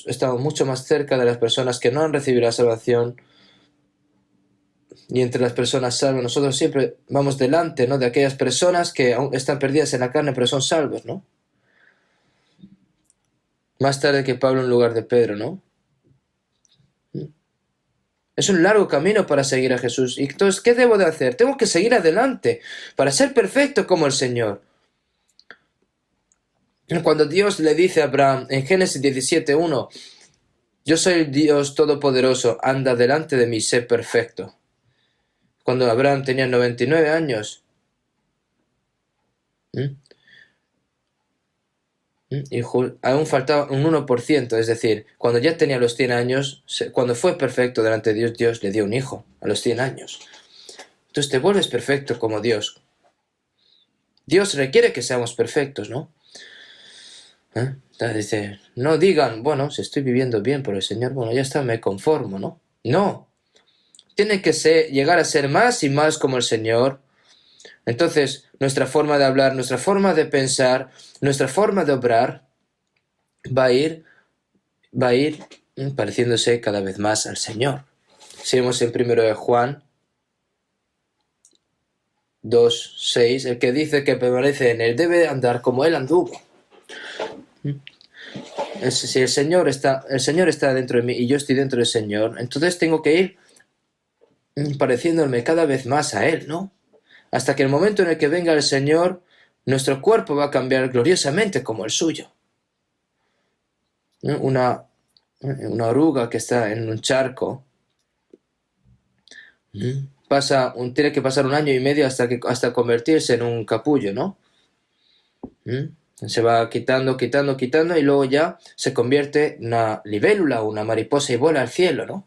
estamos mucho más cerca de las personas que no han recibido la salvación, y entre las personas salvas, nosotros siempre vamos delante, ¿no? De aquellas personas que aún están perdidas en la carne, pero son salvos, ¿no? Más tarde que Pablo en lugar de Pedro, ¿no? Es un largo camino para seguir a Jesús. Y entonces, ¿qué debo de hacer? Tengo que seguir adelante para ser perfecto como el Señor. Cuando Dios le dice a Abraham en Génesis 17:1, yo soy el Dios Todopoderoso, anda delante de mí, sé perfecto. Cuando Abraham tenía 99 años, y aún faltaba un 1%, es decir, cuando ya tenía los 100 años, cuando fue perfecto delante de Dios, Dios le dio un hijo a los 100 años. Entonces te vuelves perfecto como Dios. Dios requiere que seamos perfectos, ¿no? Entonces dice, no digan, bueno, si estoy viviendo bien por el Señor, bueno, ya está, me conformo, ¿no? No, tiene que llegar a ser más y más como el Señor. Entonces, nuestra forma de hablar, nuestra forma de pensar, nuestra forma de obrar va a ir pareciéndose cada vez más al Señor. Si vemos en 1 de Juan 2:6, el que dice que permanece en él debe andar como él anduvo. Si el Señor está dentro de mí y yo estoy dentro del Señor, entonces tengo que ir pareciéndome cada vez más a Él, ¿no? Hasta que el momento en el que venga el Señor, nuestro cuerpo va a cambiar gloriosamente como el suyo. Una oruga que está en un charco tiene que pasar 1 año y medio hasta convertirse en un capullo, ¿no? Se va quitando y luego ya se convierte en una libélula o una mariposa y vuela al cielo, ¿no?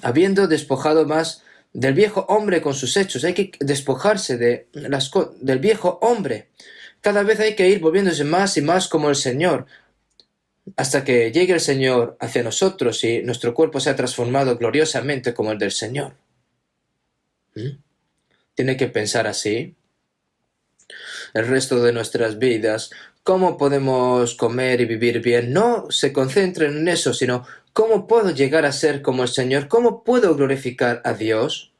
Habiendo despojado más del viejo hombre con sus hechos. Hay que despojarse del viejo hombre. Cada vez hay que ir volviéndose más y más como el Señor, hasta que llegue el Señor hacia nosotros y nuestro cuerpo sea transformado gloriosamente como el del Señor. Tiene que pensar así el resto de nuestras vidas, cómo podemos comer y vivir bien. No se concentren en eso, sino cómo puedo llegar a ser como el Señor, cómo puedo glorificar a Dios.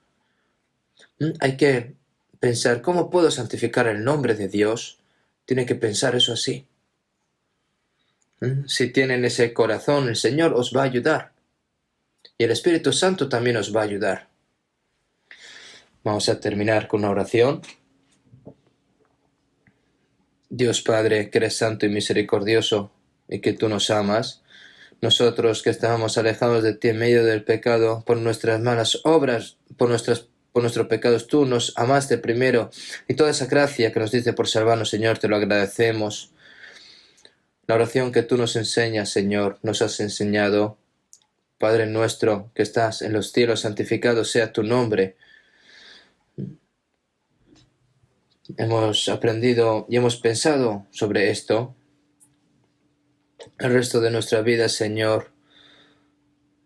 Hay que pensar cómo puedo santificar el nombre de Dios. Tiene que pensar eso así. Si tienen ese corazón, el Señor os va a ayudar. Y el Espíritu Santo también os va a ayudar. Vamos a terminar con una oración. Dios Padre, que eres santo y misericordioso, y que tú nos amas, nosotros que estábamos alejados de ti en medio del pecado, por nuestras malas obras, por nuestros pecados, tú nos amaste primero, y toda esa gracia que nos diste por salvarnos, Señor, te lo agradecemos. La oración que tú nos enseñas, Señor, nos has enseñado. Padre nuestro que estás en los cielos, santificado sea tu nombre. Hemos aprendido y hemos pensado sobre esto el resto de nuestra vida, Señor,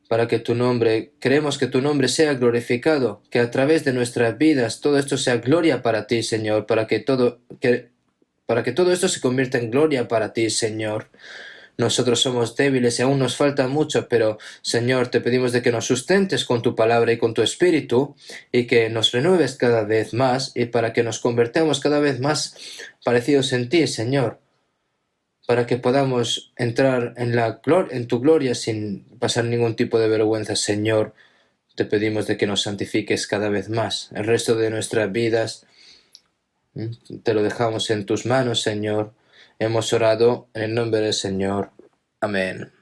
para que tu nombre, queremos que tu nombre sea glorificado, que a través de nuestras vidas todo esto sea gloria para ti, Señor, para que todo esto se convierta en gloria para ti, Señor. Nosotros somos débiles y aún nos falta mucho, pero Señor, te pedimos de que nos sustentes con tu palabra y con tu espíritu y que nos renueves cada vez más y para que nos convertamos cada vez más parecidos en ti, Señor, para que podamos entrar en tu gloria sin pasar ningún tipo de vergüenza, Señor. Te pedimos de que nos santifiques cada vez más. El resto de nuestras vidas te lo dejamos en tus manos, Señor. Hemos orado en el nombre del Señor. Amén.